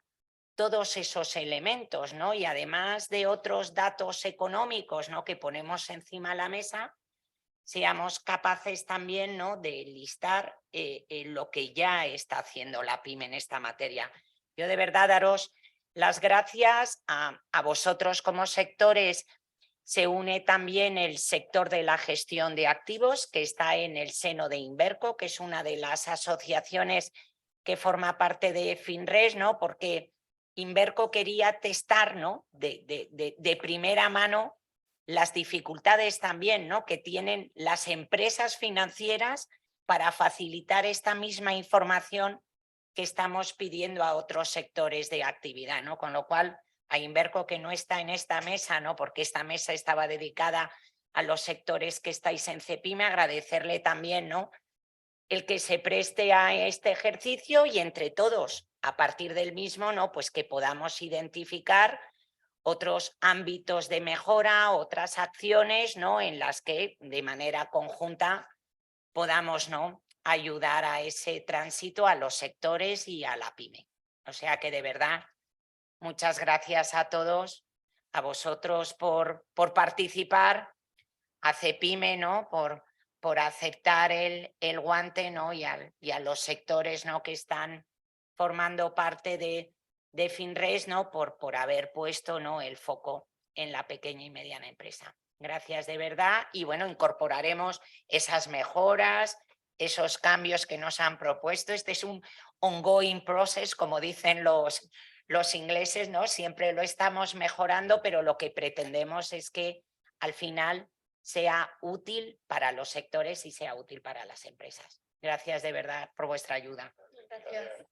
todos esos elementos, ¿no? Y además de otros datos económicos, ¿no?, que ponemos encima de la mesa, seamos capaces también, ¿no?, de listar lo que ya está haciendo la pyme en esta materia. Yo de verdad daros las gracias a vosotros como sectores. Se une también el sector de la gestión de activos, que está en el seno de Inverco, que es una de las asociaciones que forma parte de FinRes, ¿no?, porque Inverco quería testar, ¿no?, de primera mano las dificultades también, ¿no?, que tienen las empresas financieras para facilitar esta misma información que estamos pidiendo a otros sectores de actividad, ¿no? Con lo cual, a Inverco, que no está en esta mesa, ¿no?, porque esta mesa estaba dedicada a los sectores que estáis en CEPIME, agradecerle también, ¿no?, el que se preste a este ejercicio y entre todos, a partir del mismo, ¿no?, pues que podamos identificar otros ámbitos de mejora, otras acciones, ¿no?, en las que de manera conjunta podamos, ¿no?, ayudar a ese tránsito a los sectores y a la pyme. O sea que de verdad, muchas gracias a todos, a vosotros por participar, a CEPIME, ¿no?, por aceptar el guante, ¿no?, y a los sectores, ¿no?, que están formando parte de FinRes, ¿no?, por haber puesto, ¿no?, el foco en la pequeña y mediana empresa. Gracias de verdad y bueno, incorporaremos esas mejoras, esos cambios que nos han propuesto. Este es un ongoing process, como dicen los los ingleses, ¿no? Siempre lo estamos mejorando, pero lo que pretendemos es que al final sea útil para los sectores y sea útil para las empresas. Gracias de verdad por vuestra ayuda. Gracias.